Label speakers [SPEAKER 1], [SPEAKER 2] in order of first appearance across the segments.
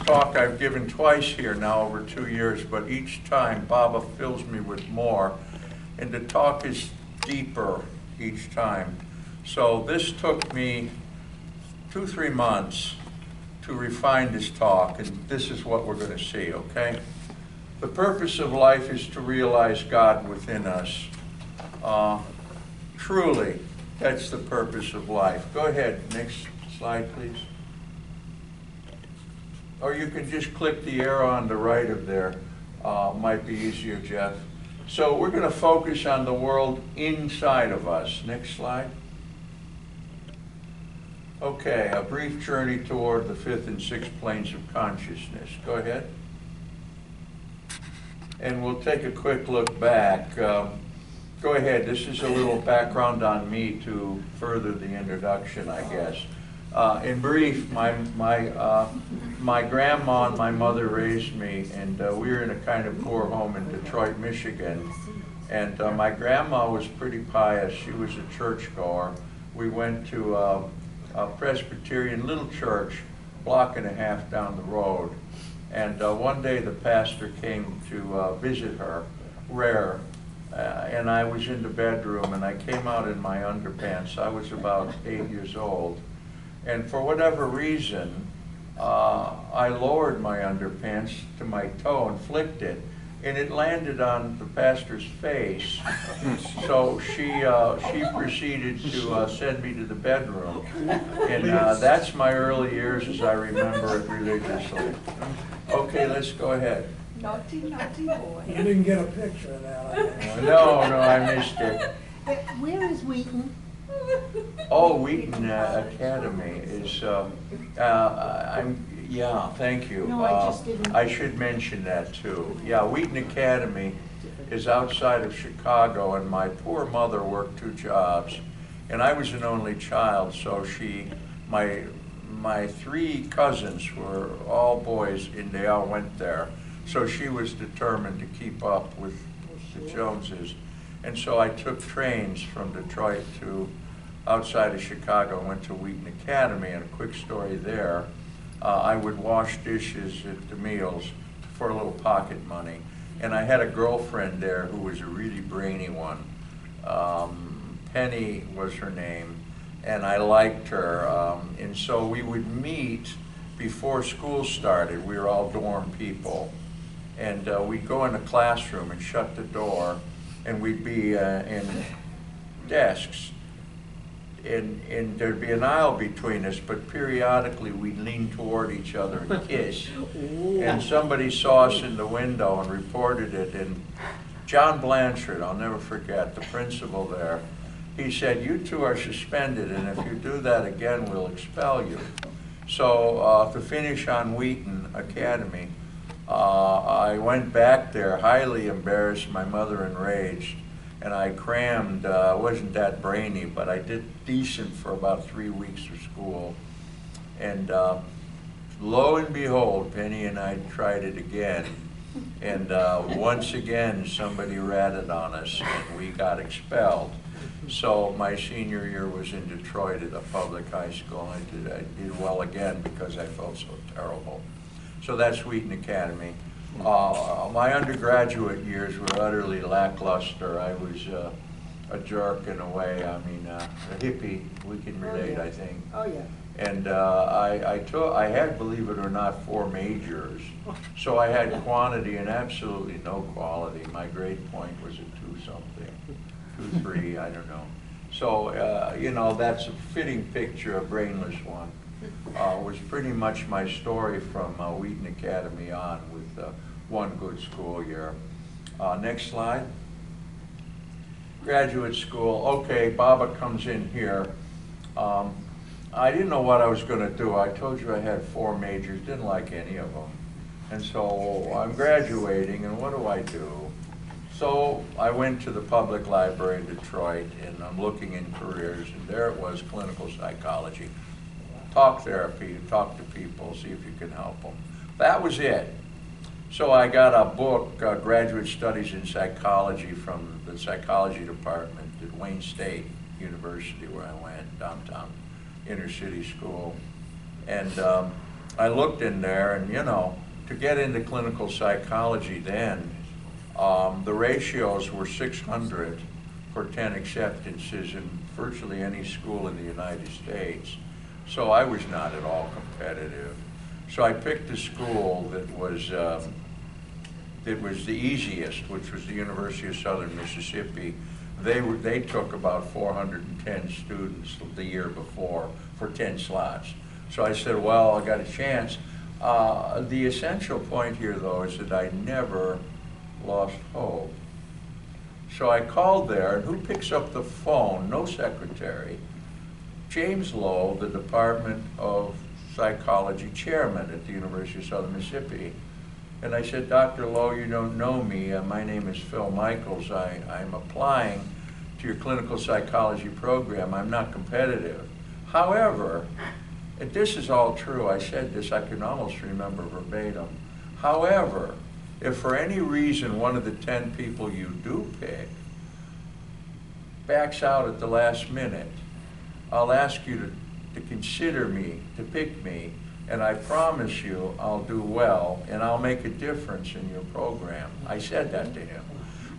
[SPEAKER 1] talk I've given twice here now over 2 years, but each time Baba fills me with more, and the talk is deeper each time. So this took me 2-3 months to refine this talk, and this is what we're going to see, okay? The purpose of life is to realize God within us. Truly, that's the purpose of life. Go ahead, next slide, please. Or you can just click the arrow on the right of there. Might be easier, Jeff. So we're going to focus on the world inside of us. Next slide. Okay, a brief journey toward the fifth and sixth planes of consciousness. Go ahead. And we'll take a quick look back. Go ahead. This is a little background on me to further the introduction, I guess. In brief, my grandma and my mother raised me, and we were in a kind of poor home in Detroit, Michigan. And my grandma was pretty pious. She was a churchgoer. We went to a Presbyterian little church, block and a half down the road. And one day the pastor came to visit her, rare. And I was in the bedroom, and I came out in my underpants. I was about 8 years old. And for whatever reason, I lowered my underpants to my toe and flicked it, and it landed on the pastor's face. So she proceeded to send me to the bedroom. And that's my early years as I remember it religiously. Okay, let's go ahead.
[SPEAKER 2] Naughty, naughty boy.
[SPEAKER 3] You didn't get a picture of that.
[SPEAKER 1] No, I missed it.
[SPEAKER 2] Where is Wheaton?
[SPEAKER 1] Oh, Wheaton Academy is, yeah, thank you.
[SPEAKER 2] No, I just didn't.
[SPEAKER 1] I should mention that too. Yeah, Wheaton Academy is outside of Chicago, and my poor mother worked 2 jobs, and I was an only child, so my 3 cousins were all boys, and they all went there. So she was determined to keep up with the Joneses. And so I took trains from Detroit to outside of Chicago, went to Wheaton Academy, and a quick story there. I would wash dishes at the meals for a little pocket money. And I had a girlfriend there who was a really brainy one. Penny was her name, and I liked her. And so we would meet before school started. We were all dorm people. And we'd go in the classroom and shut the door, and we'd be in desks. And there'd be an aisle between us, but periodically we'd lean toward each other and kiss. And somebody saw us in the window and reported it. And John Blanchard, I'll never forget, the principal there, he said, "You two are suspended, and if you do that again, we'll expel you." So to finish on Wheaton Academy, I went back there, highly embarrassed, my mother enraged, and I crammed. I wasn't that brainy, but I did decent for about 3 weeks of school. And lo and behold, Penny and I tried it again. And once again, somebody ratted on us, and we got expelled. So my senior year was in Detroit at a public high school. I did well again because I felt so terrible. So that's Wheaton Academy. My undergraduate years were utterly lackluster. I was a jerk in a way. I mean, a hippie. We can relate, I think.
[SPEAKER 2] Oh, yeah.
[SPEAKER 1] And I had, believe it or not, 4 majors. So I had quantity and absolutely no quality. My grade point was a 2-something, 2-3, I don't know. So, you know, that's a fitting picture, a brainless one. Was pretty much my story from Wheaton Academy on with one good school year. Next slide. Graduate school. Okay, Baba comes in here. I didn't know what I was going to do. I told you I had 4 majors, didn't like any of them. And so I'm graduating, and what do? So I went to the public library in Detroit, and I'm looking in careers, and there it was, clinical psychology. Talk therapy, talk to people, see if you can help them. That was it. So I got a book, Graduate Studies in Psychology, from the psychology department at Wayne State University, where I went, downtown inner city school. And I looked in there and, you know, to get into clinical psychology then, the ratios were 600 for 10 acceptances in virtually any school in the United States. So I was not at all competitive. So I picked a school that was the easiest, which was the University of Southern Mississippi. They took about 410 students the year before for 10 slots. So I said, well, I got a chance. The essential point here, though, is that I never lost hope. So I called there, and who picks up the phone? No secretary. James Lowe, the Department of Psychology chairman at the University of Southern Mississippi. And I said, Dr. Lowe, you don't know me. My name is Phil Michels. I'm applying to your clinical psychology program. I'm not competitive. However, and this is all true, I said this, I can almost remember verbatim. However, if for any reason one of the 10 people you do pick backs out at the last minute, I'll ask you to consider me, to pick me, and I promise you I'll do well and I'll make a difference in your program. I said that to him.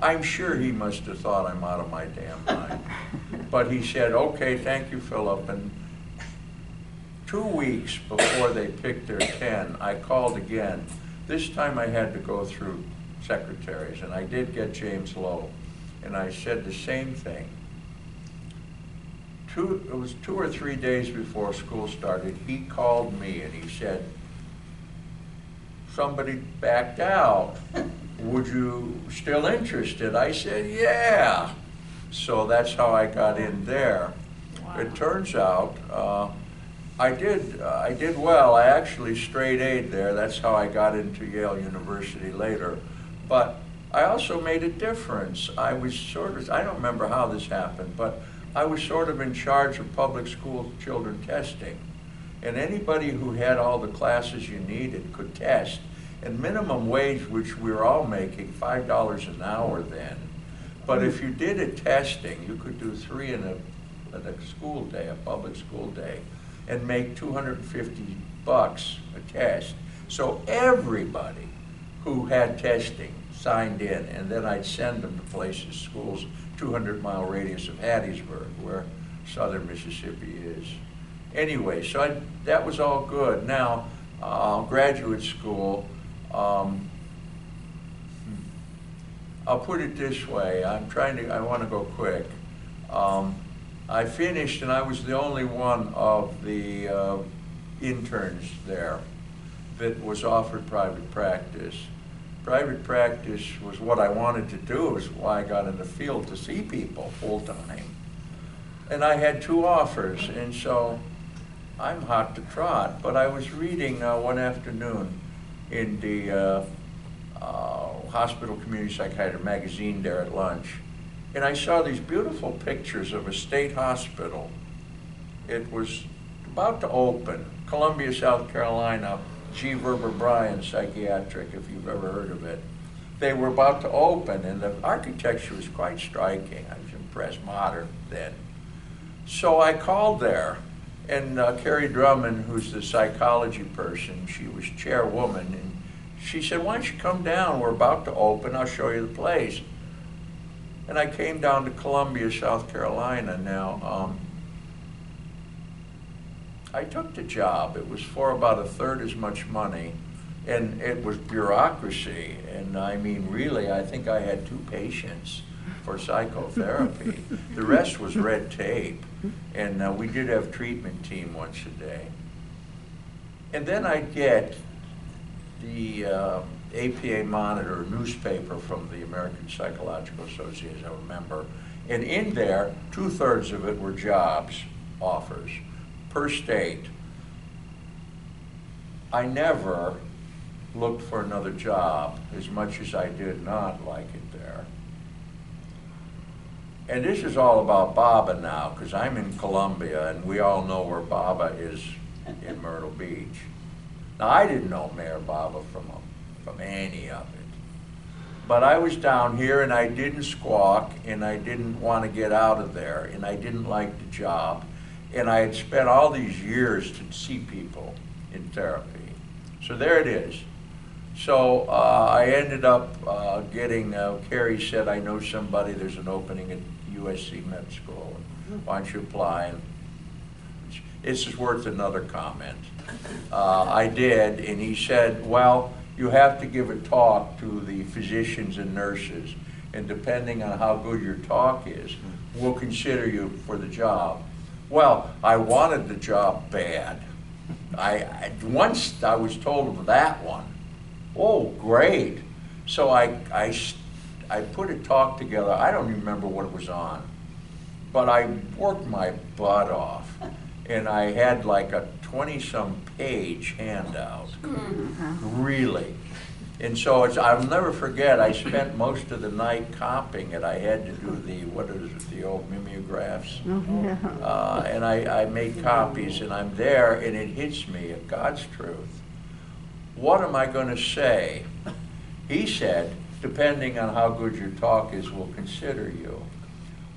[SPEAKER 1] I'm sure he must have thought I'm out of my damn mind. But he said, okay, thank you, Philip. And 2 weeks before they picked their 10, I called again. This time I had to go through secretaries, and I did get James Lowe. And I said the same thing. It was 2 or 3 days before school started, he called me and he said, somebody backed out. Would you still interested? I said, yeah. So that's how I got in there. Wow. It turns out I did well. I actually straight A'd there. That's how I got into Yale University later. But I also made a difference. I was I don't remember how this happened, but I was sort of in charge of public school children testing. And anybody who had all the classes you needed could test. And minimum wage, which we were all making, $5 an hour then. But if you did a testing, you could do 3 in a school day, a public school day, and make $250 a test. So everybody who had testing signed in, and then I'd send them to places, schools, 200-mile radius of Hattiesburg, where Southern Mississippi is. Anyway, so that was all good. Now, graduate school, I'll put it this way. I want to go quick. I finished, and I was the only one of the interns there that was offered private practice. Private practice was what I wanted to do. It was why I got in the field, to see people full time. And I had 2 offers, and so I'm hot to trot. But I was reading one afternoon in the Hospital Community Psychiatry magazine there at lunch, and I saw these beautiful pictures of a state hospital. It was about to open, Columbia, South Carolina, G. Verber Bryan Psychiatric, if you've ever heard of it. They were about to open, and the architecture was quite striking. I was impressed, modern then. So I called there, and Carrie Drummond, who's the psychology person, she was chairwoman, and she said, why don't you come down? We're about to open. I'll show you the place. And I came down to Columbia, South Carolina. Now, I took the job. It was for about 1/3 as much money, and it was bureaucracy. And I mean, really, I think I had 2 patients for psychotherapy. The rest was red tape. And we did have treatment team once a day. And then I'd get the APA Monitor newspaper from the American Psychological Association, I remember. And in there, 2/3 of it were jobs offers per state. I never looked for another job as much as I did not like it there. And this is all about Baba now, because I'm in Columbia, and we all know where Baba is in Myrtle Beach. Now, I didn't know Mayor Baba from any of it. But I was down here, and I didn't squawk, and I didn't want to get out of there, and I didn't like the job. And I had spent all these years to see people. in therapy. So there it is. So I ended up getting, Carrie said, I know somebody, there's an opening at USC Med School. Why don't you apply? And this is worth another comment. I did, and he said, well, you have to give a talk to the physicians and nurses, and depending on how good your talk is, we'll consider you for the job. Well, I wanted the job bad. Once I was told of that one, oh, great. So I put a talk together. I don't even remember what it was on, but I worked my butt off, and I had like a 20-some page handout, really. And so I'll never forget, I spent most of the night copying it. I had to do the old mimeographs. And I made copies, and I'm there, and it hits me, God's truth. What am I going to say? He said, depending on how good your talk is, we'll consider you.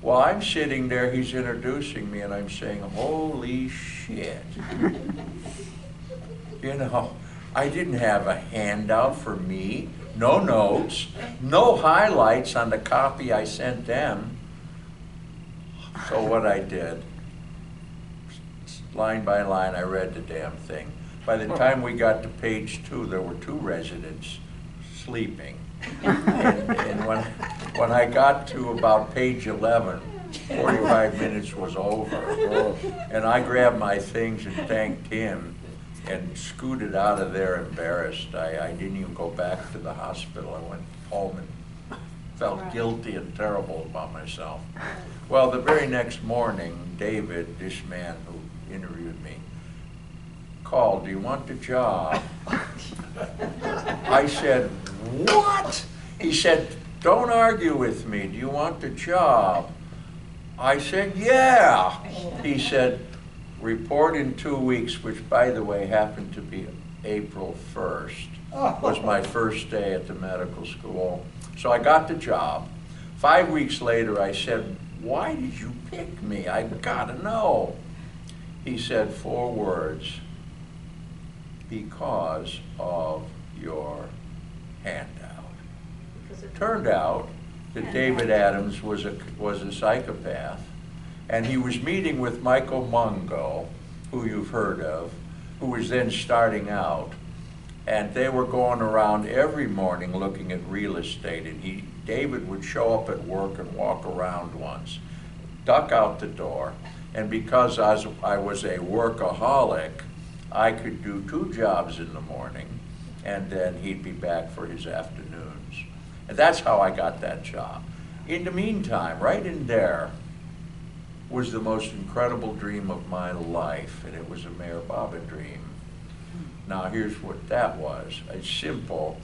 [SPEAKER 1] Well, I'm sitting there, he's introducing me, and I'm saying, holy shit. You know, I didn't have a handout for me, no notes, no highlights on the copy I sent them. So what I did, line by line, I read the damn thing. By the time we got to page 2, there were 2 residents sleeping. And when I got to about page 11, 45 minutes was over. And I grabbed my things and thanked him and scooted out of there embarrassed. I didn't even go back to the hospital. I went home and felt guilty and terrible about myself. Well, the very next morning, David, this man who interviewed me, called, do you want the job? I said, what? He said, don't argue with me. Do you want the job? I said, yeah. He said, report in 2 weeks, which, by the way, happened to be April 1st. Was my first day at the medical school. So I got the job. 5 weeks later, I said, why did you pick me? I gotta know. He said 4 words, because of your handout. Turned out that David Adams was a psychopath, and he was meeting with Michael Mungo, who you've heard of, who was then starting out, and they were going around every morning looking at real estate, and David would show up at work and walk around once, duck out the door, and because I was a workaholic, I could do 2 jobs in the morning, and then he'd be back for his afternoons. And that's how I got that job. In the meantime, right in there was the most incredible dream of my life, and it was a Mayor Baba dream. Now here's what that was. It's simple,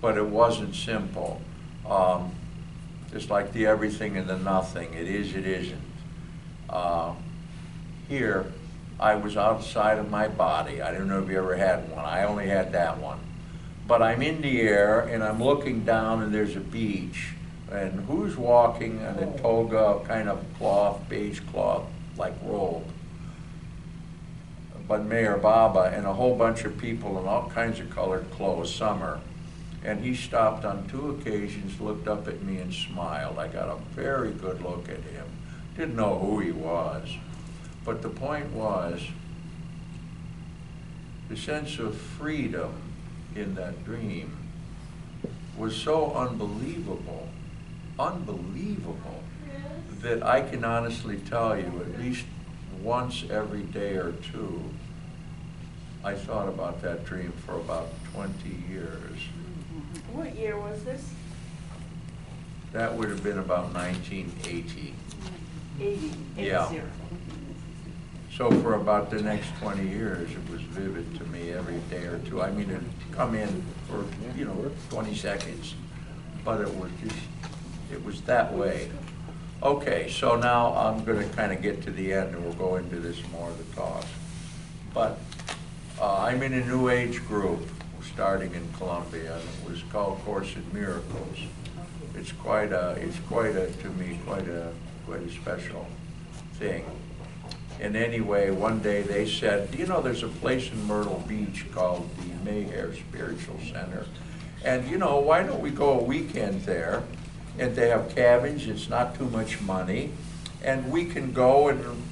[SPEAKER 1] but it wasn't simple. Just like the everything and the nothing, it is, it isn't. Here, I was outside of my body. I don't know if you ever had one. I only had that one. But I'm in the air, and I'm looking down, and there's a beach. And who's walking in a toga, kind of cloth, beige cloth, like robe? But Mayor Baba and a whole bunch of people in all kinds of colored clothes, summer. And he stopped on 2 occasions, looked up at me and smiled. I got a very good look at him. Didn't know who he was. But the point was, the sense of freedom in that dream was so unbelievable, that I can honestly tell you, at least once every day or 2, I thought about that dream for about 20 years.
[SPEAKER 4] What year was this?
[SPEAKER 1] That would have been about 1980.
[SPEAKER 4] 80.
[SPEAKER 1] Yeah.
[SPEAKER 4] 80.
[SPEAKER 1] So for about the next 20 years, it was vivid to me every day or 2. I mean, it'd come in for, 20 seconds, but it was that way. Okay, so now I'm going to kind of get to the end, and we'll go into this more of the talk. But I'm in a New Age group starting in Columbia, and it was called Course in Miracles. It's quite a to me, quite a special thing. And anyway, one day they said, you know, there's a place in Myrtle Beach called the Mayhair Spiritual Center. And, you know, why don't we go a weekend there? And they have cabins, it's not too much money. And we can go and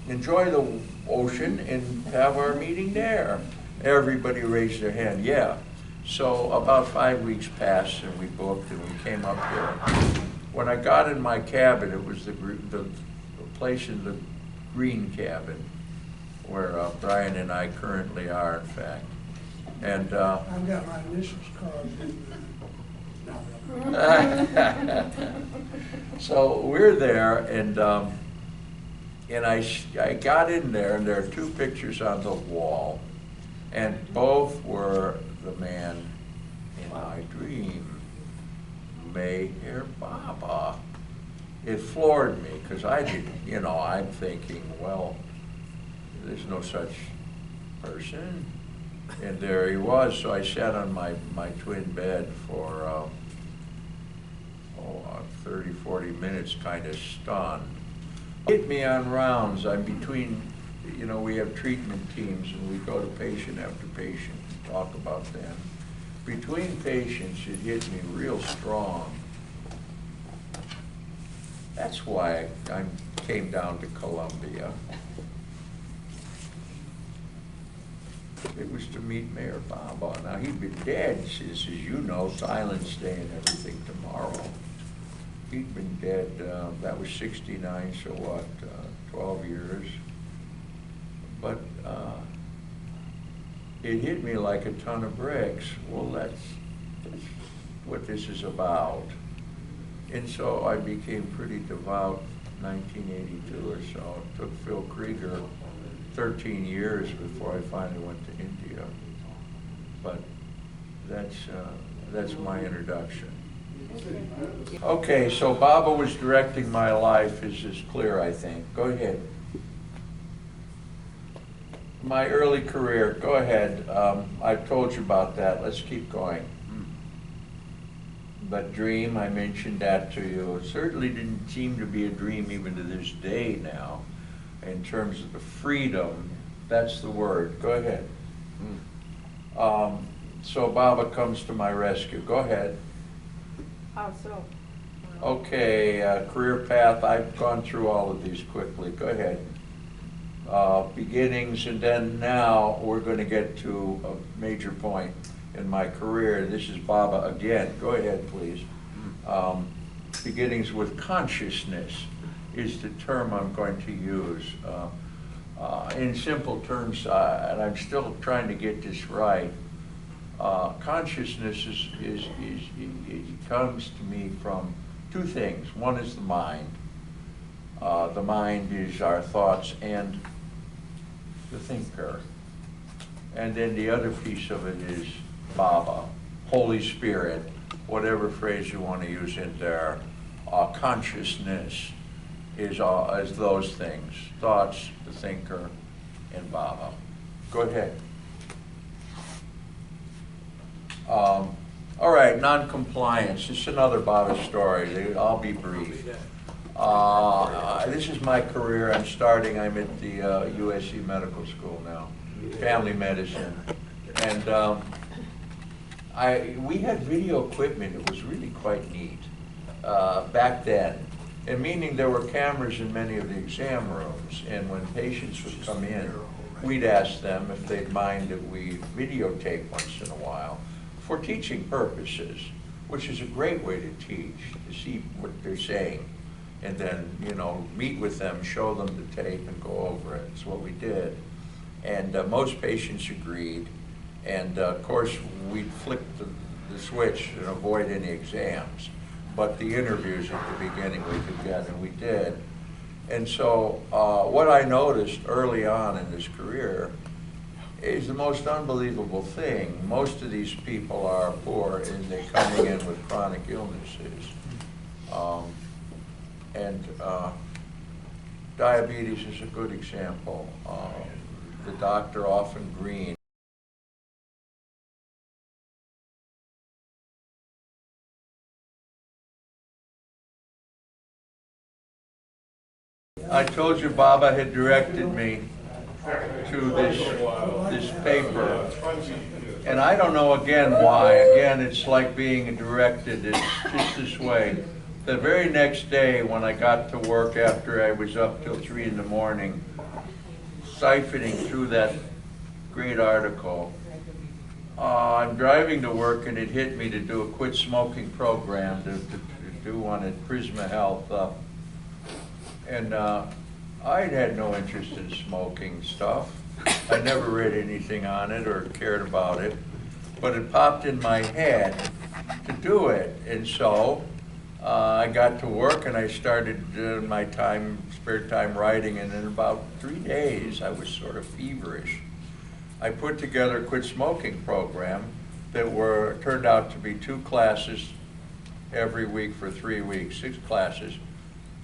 [SPEAKER 1] enjoy the ocean and have our meeting there. Everybody raised their hand, yeah. So about 5 weeks passed and we booked and we came up here. When I got in my cabin, it was the place in the green cabin where Brian and I currently are, in fact. And
[SPEAKER 3] I've got my initials carved in there.
[SPEAKER 1] so we're there, and I got in there, and there are two pictures on the wall, and both were the man in my dream, Mayhair Baba. It floored me, because I didn't, you know, I'm thinking, well, there's no such person. And there he was, so I sat on my twin bed for 30, 40 minutes, kind of stunned. Hit me on rounds. I'm between, you know, we have treatment teams and we go to patient after patient and talk about them. Between patients, it hit me real strong. That's why I came down to Columbia. It was to meet Mayor Baba. Now, he'd been dead since, as you know, Silence Day and everything tomorrow. He'd been dead, that was 69, so what, 12 years. But it hit me like a ton of bricks. Well, that's what this is about. And so I became pretty devout 1982 or so. It took Phil Krieger 13 years before I finally went to India. But that's my introduction. Okay, so Baba was directing my life is clear, I think. Go ahead. My early career, go ahead. I've told you about that. Let's keep going. But dream, I mentioned that to you. It certainly didn't seem to be a dream even to this day now. In terms of the freedom, that's the word. Go ahead. So Baba comes to my rescue. Go ahead.
[SPEAKER 4] How so?
[SPEAKER 1] Okay, career path, I've gone through all of these quickly. Go ahead. Beginnings, and then now we're going to get to a major point in my career. This is Baba again. Go ahead, please. Beginnings with consciousness is the term I'm going to use. In simple terms, and I'm still trying to get this right, consciousness it comes to me from two things. One is the mind. The mind is our thoughts and the thinker. And then the other piece of it is Baba, Holy Spirit, whatever phrase you want to use in there. Consciousness is those things, thoughts, the thinker, and Baba. Go ahead. All right, non-compliance. This is another Baba story. I'll be brief. This is my career. I'm at the USC Medical School now, family medicine. And we had video equipment. It was really quite neat back then. And meaning there were cameras in many of the exam rooms. And when patients would come in, we'd ask them if they'd mind that we videotape once in a while for teaching purposes, which is a great way to teach, to see what they're saying. And then, you know, meet with them, show them the tape and go over it. It's what we did. And most patients agreed. And of course, we'd flick the switch and avoid any exams. But the interviews at the beginning we could get, and we did. And so what I noticed early on in this career is the most unbelievable thing. Most of these people are poor and they're coming in with chronic illnesses. Diabetes is a good example. The doctor, often green, I told you Baba had directed me to this paper. And I don't know again why. Again, it's like being directed. It's just this way. The very next day when I got to work after I was up till 3 in the morning, siphoning through that great article, I'm driving to work and it hit me to do a quit smoking program, to do one at Prisma Health. And I'd had no interest in smoking stuff. I never read anything on it or cared about it, but it popped in my head to do it. And so I got to work and I started my spare time writing, and in about 3 days I was sort of feverish. I put together a quit smoking program that turned out to be 2 classes every week for 3 weeks, 6 classes.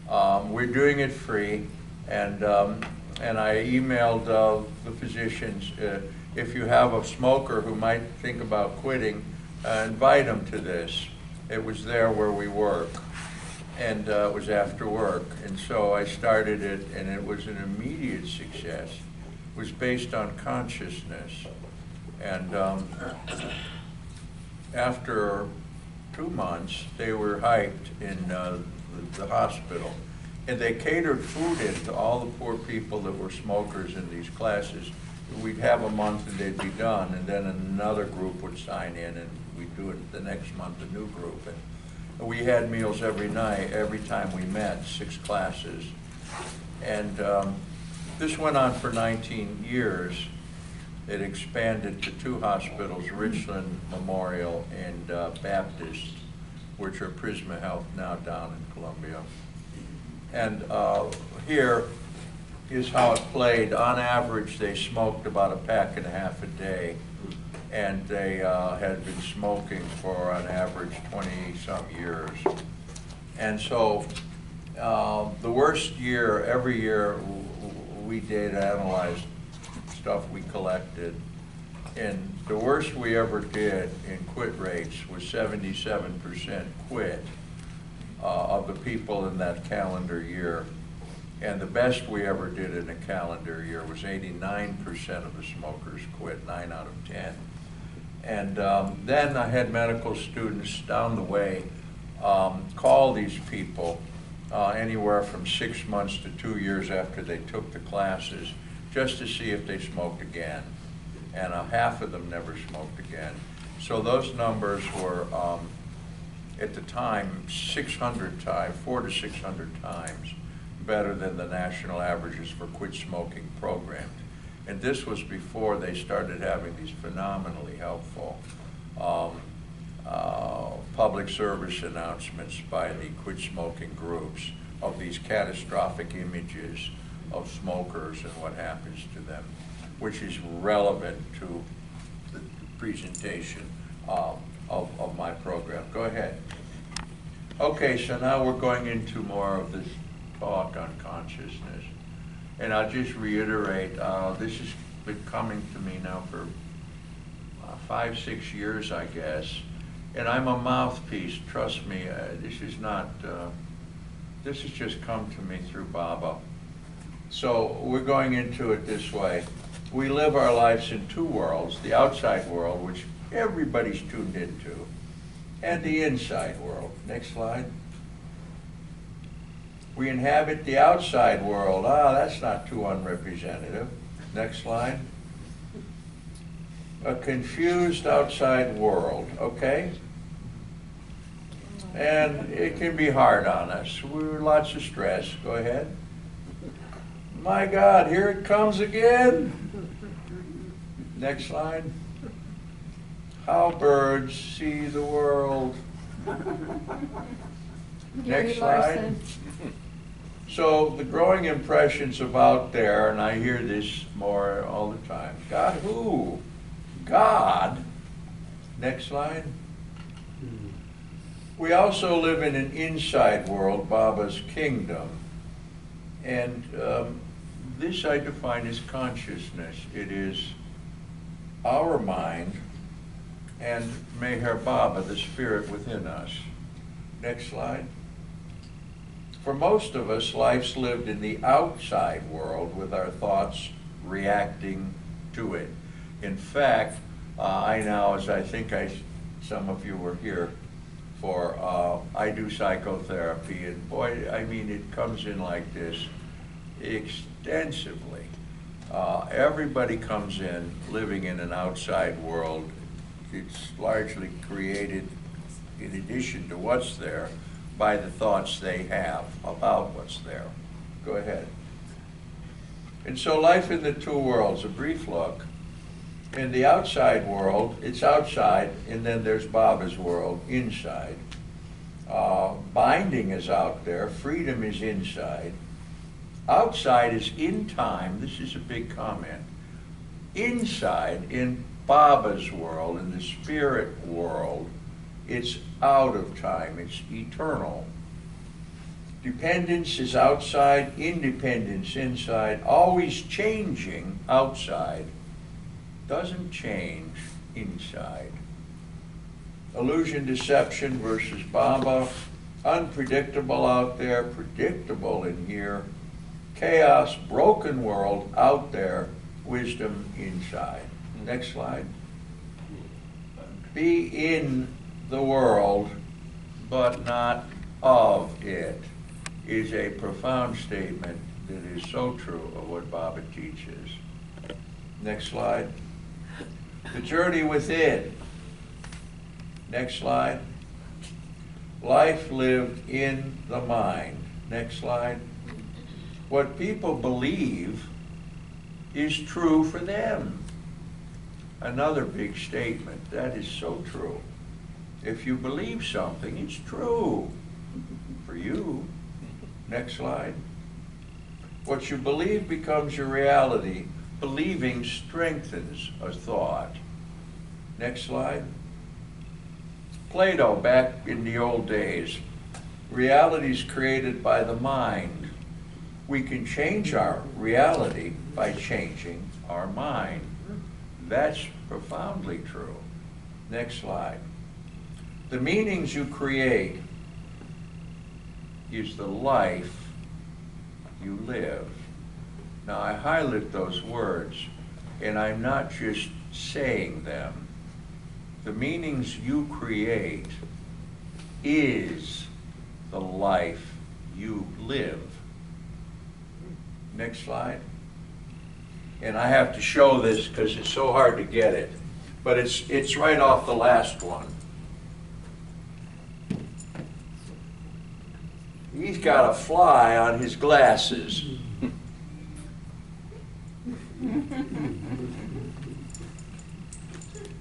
[SPEAKER 1] We're doing it free, and I emailed the physicians, if you have a smoker who might think about quitting, invite them to this. It was there where we work, and it was after work. And so I started it, and it was an immediate success. It was based on consciousness. And after 2 months, they were hyped in the hospital. And they catered food in to all the poor people that were smokers in these classes. We'd have a month and they'd be done, and then another group would sign in, and we'd do it the next month, a new group. And we had meals every night, every time we met, 6 classes. And this went on for 19 years. It expanded to 2 hospitals, Richland Memorial and Baptist, which are Prisma Health now down in Columbia. And here is how it played. On average, they smoked about a pack and a half a day, and they had been smoking for on average 20-some years. And so the worst year, every year, we data analyzed stuff we collected, and the worst we ever did in quit rates was 77% quit of the people in that calendar year. And the best we ever did in a calendar year was 89% of the smokers quit, 9 out of 10. And then I had medical students down the way call these people anywhere from 6 months to 2 years after they took the classes, just to see if they smoked again. And half of them never smoked again. So those numbers were, at the time, 600 times, 400 to 600 times better than the national averages for quit smoking programs. And this was before they started having these phenomenally helpful public service announcements by the quit smoking groups of these catastrophic images of smokers and what happens to them, which is relevant to the presentation of my program. Go ahead. Okay, so now we're going into more of this talk on consciousness. And I'll just reiterate, this has been coming to me now for 5, 6 years, I guess. And I'm a mouthpiece, trust me. This is not, this has just come to me through Baba. So we're going into it this way. We live our lives in 2 worlds, the outside world, which everybody's tuned into, and the inside world. Next slide. We inhabit the outside world. That's not too unrepresentative. Next slide. A confused outside world, okay? And it can be hard on us. We're lots of stress. Go ahead. My God, here it comes again. Next slide. How birds see the world. Next slide. So the growing impressions of out there, and I hear this more all the time. God who? God. Next slide. We also live in an inside world, Baba's kingdom. And this I define as consciousness. It is our mind and Meher Baba, the spirit within us. Next slide. For most of us, life's lived in the outside world with our thoughts reacting to it. In fact, I now, as I think some of you were here for, I do psychotherapy, and boy, I mean, it comes in like this extensively. Everybody comes in living in an outside world. It's largely created, in addition to what's there, by the thoughts they have about what's there. Go ahead. And so life in the two worlds, a brief look. In the outside world, it's outside, and then there's Baba's world, inside. Binding is out there, freedom is inside. Outside is in time, this is a big comment. Inside, in Baba's world, in the spirit world, it's out of time, it's eternal. Dependence is outside, independence inside, always changing outside, doesn't change inside. Illusion, deception versus Baba, unpredictable out there, predictable in here. Chaos, broken world out there, wisdom inside. Next slide. Be in the world, but not of it, is a profound statement that is so true of what Baba teaches. Next slide. The journey within. Next slide. Life lived in the mind. Next slide. What people believe is true for them. Another big statement. That is so true. If you believe something, it's true for you. Next slide. What you believe becomes your reality. Believing strengthens a thought. Next slide. Plato, back in the old days. Reality is created by the mind. We can change our reality by changing our mind. That's profoundly true. Next slide. The meanings you create is the life you live. Now, I highlight those words, and I'm not just saying them. The meanings you create is the life you live. Next slide. And I have to show this because it's so hard to get it, but it's right off the last one. He's got a fly on his glasses.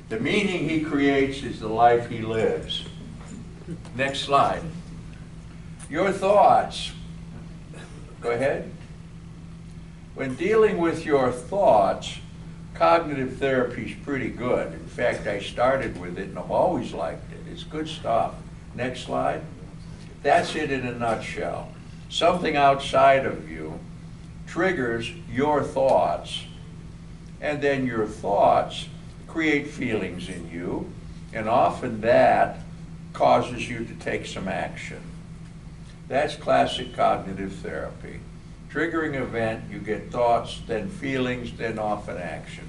[SPEAKER 1] The meaning he creates is the life he lives. Next slide. Your thoughts. Go ahead. When dealing with your thoughts, cognitive therapy is pretty good. In fact, I started with it and I've always liked it. It's good stuff. Next slide. That's it in a nutshell. Something outside of you triggers your thoughts, and then your thoughts create feelings in you, and often that causes you to take some action. That's classic cognitive therapy. Triggering event, you get thoughts, then feelings, then often action.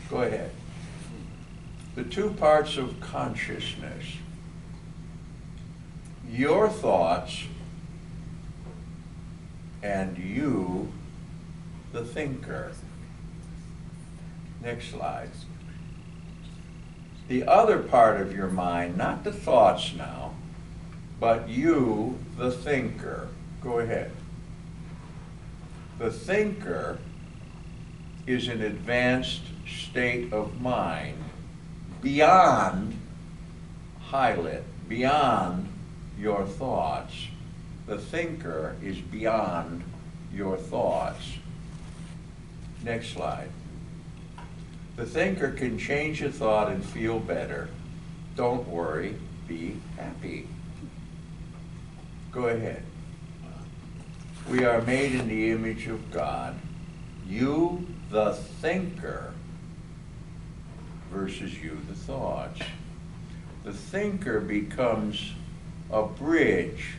[SPEAKER 1] Go ahead. The two parts of consciousness. Your thoughts and you, the thinker. Next slide. The other part of your mind, not the thoughts now, but you, the thinker. Go ahead. The thinker is an advanced state of mind beyond, highlight, beyond your thoughts. The thinker is beyond your thoughts. Next slide. The thinker can change a thought and feel better. Don't worry, be happy. Go ahead. We are made in the image of God. You, the thinker, versus you, the thoughts. The thinker becomes a bridge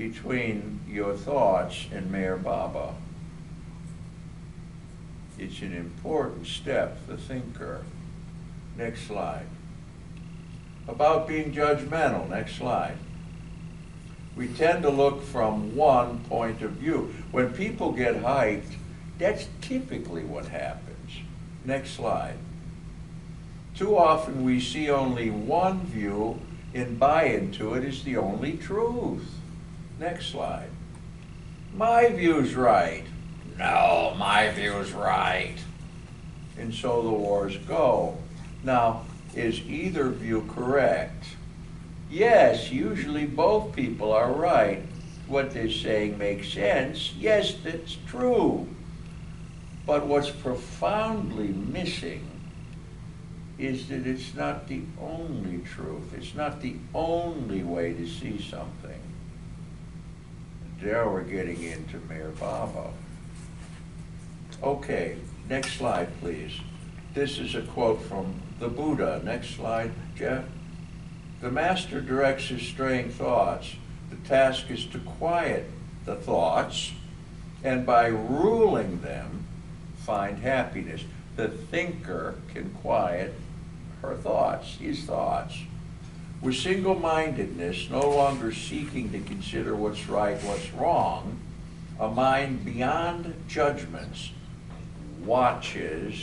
[SPEAKER 1] between your thoughts and Mayor Baba. It's an important step, the thinker. Next slide. About being judgmental, next slide. We tend to look from one point of view. When people get hyped, that's typically what happens. Next slide. Too often we see only one view and buy into it as the only truth. Next slide. My view's right. No, my view's right. And so the wars go. Now, is either view correct? Yes, usually both people are right. What they're saying makes sense. Yes, that's true. But what's profoundly missing is that it's not the only truth. It's not the only way to see something. There we're getting into Mayor Baba. Okay, next slide, please. This is a quote from the Buddha. Next slide, Jeff. The master directs his straying thoughts. The task is to quiet the thoughts, and by ruling them, find happiness. The thinker can quiet her thoughts, his thoughts. With single-mindedness, no longer seeking to consider what's right, what's wrong, a mind beyond judgments watches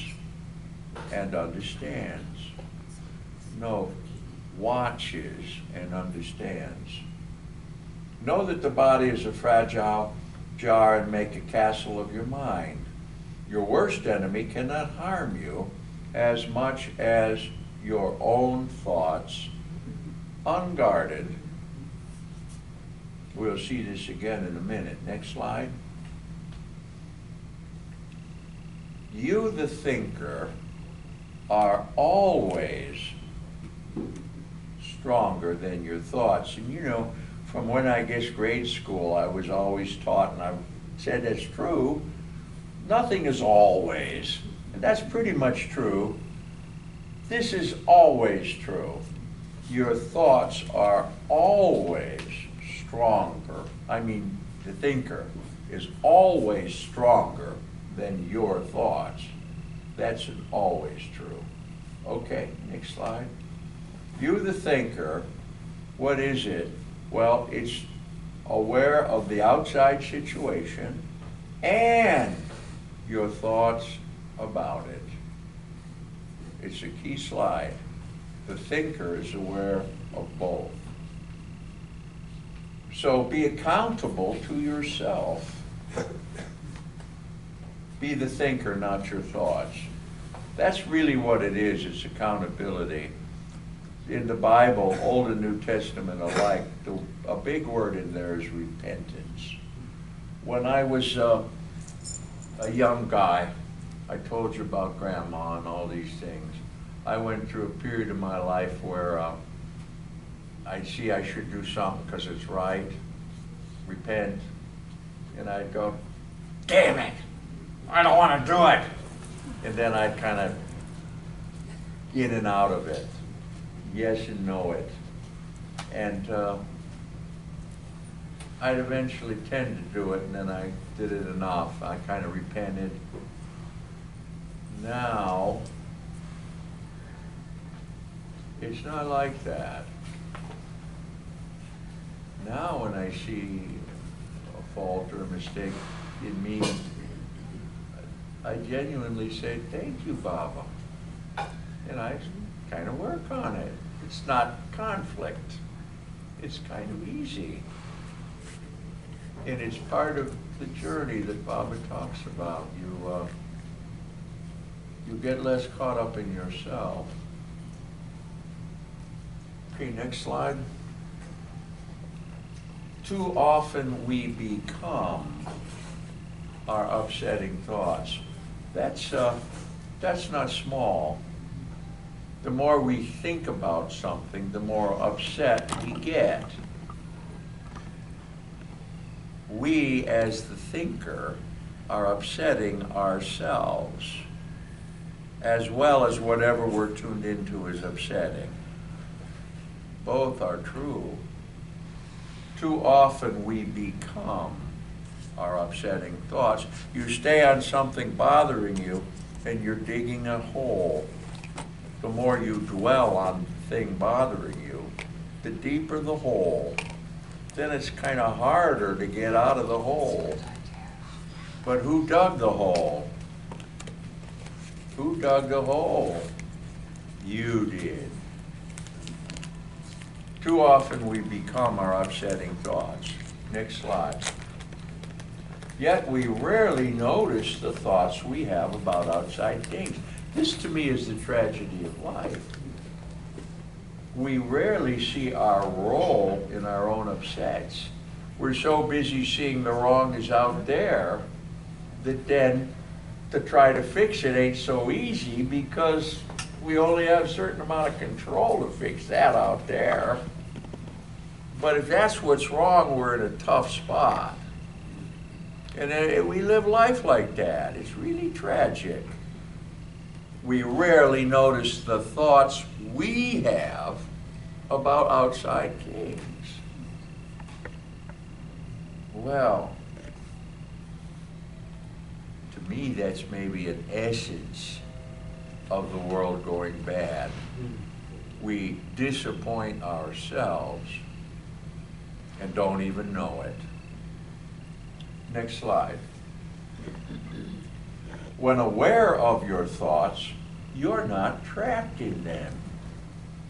[SPEAKER 1] and understands. No, watches and understands. Know that the body is a fragile jar and make a castle of your mind. Your worst enemy cannot harm you as much as your own thoughts unguarded. We'll see this again in a minute. Next slide. You, the thinker, are always stronger than your thoughts. And you know, from when I guess grade school, I was always taught, and I've said that's true, nothing is always. And that's pretty much true. This is always true. Your thoughts are always stronger. I mean, the thinker is always stronger than your thoughts. That's always true. Okay, next slide. You, the thinker, what is it? Well, it's aware of the outside situation and your thoughts about it. It's a key slide. The thinker is aware of both. So be accountable to yourself. Be the thinker, not your thoughts. That's really what it is. It's accountability. In the Bible, Old and New Testament alike, a big word in there is repentance. When I was a young guy, I told you about Grandma and all these things. I went through a period of my life where I'd see I should do something because it's right, repent, and I'd go, damn it, I don't want to do it. And then I'd kind of in and out of it, yes and no it. And I'd eventually tend to do it, and then I did it enough. I kind of repented. Now, it's not like that. Now when I see a fault or a mistake in me, I genuinely say, thank you, Baba. And I kind of work on it. It's not conflict. It's kind of easy. And it's part of the journey that Baba talks about. You get less caught up in yourself. Okay, next slide. Too often we become our upsetting thoughts. That's not small. The more we think about something, the more upset we get. We, as the thinker, are upsetting ourselves, as well as whatever we're tuned into is upsetting. Both are true. Too often we become our upsetting thoughts. You stay on something bothering you and you're digging a hole. The more you dwell on the thing bothering you, the deeper the hole. Then it's kind of harder to get out of the hole. But who dug the hole? Who dug the hole? You did. Too often we become our upsetting thoughts. Next slide. Yet we rarely notice the thoughts we have about outside things. This to me is the tragedy of life. We rarely see our role in our own upsets. We're so busy seeing the wrong is out there that then to try to fix it ain't so easy because we only have a certain amount of control to fix that out there. But if that's what's wrong, we're in a tough spot. And we live life like that. It's really tragic. We rarely notice the thoughts we have about outside things. Well, to me, that's maybe an essence of the world going bad. We disappoint ourselves and don't even know it. Next slide. When aware of your thoughts, you're not trapped in them.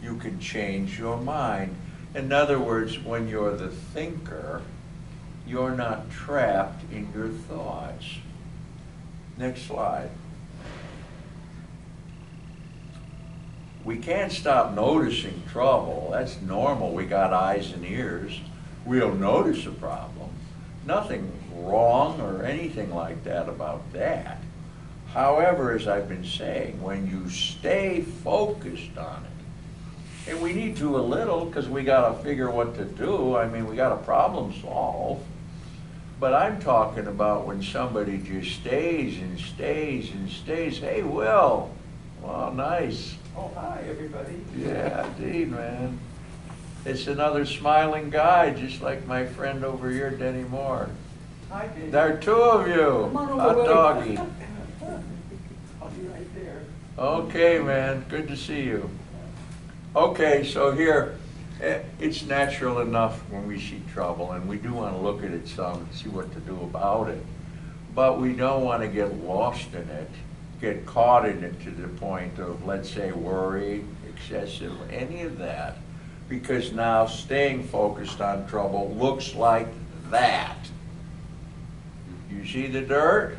[SPEAKER 1] You can change your mind. In other words, when you're the thinker, you're not trapped in your thoughts. Next slide. We can't stop noticing trouble. That's normal. We got eyes and ears. We'll notice a problem. Nothing wrong or anything like that about that. However, as I've been saying, when you stay focused on it, and we need to a little because we got to figure what to do. I mean, we got to problem solve. But I'm talking about when somebody just stays and stays and stays. Hey, Will. Well, nice.
[SPEAKER 5] Oh, hi, everybody.
[SPEAKER 1] Yeah, indeed, man. It's another smiling guy, just like my friend over here, Denny Moore.
[SPEAKER 5] Hi, Dave.
[SPEAKER 1] There are two of you.
[SPEAKER 5] Come on over,
[SPEAKER 1] Hot
[SPEAKER 5] Willie.
[SPEAKER 1] doggy.
[SPEAKER 5] I'll be right there.
[SPEAKER 1] Okay, man. Good to see you. Okay, so here, it's natural enough when we see trouble, and we do want to look at it some and see what to do about it. But we don't want to get lost in it, get caught in it to the point of, let's say, worry, excessive, any of that. Because now staying focused on trouble looks like that. You see the dirt?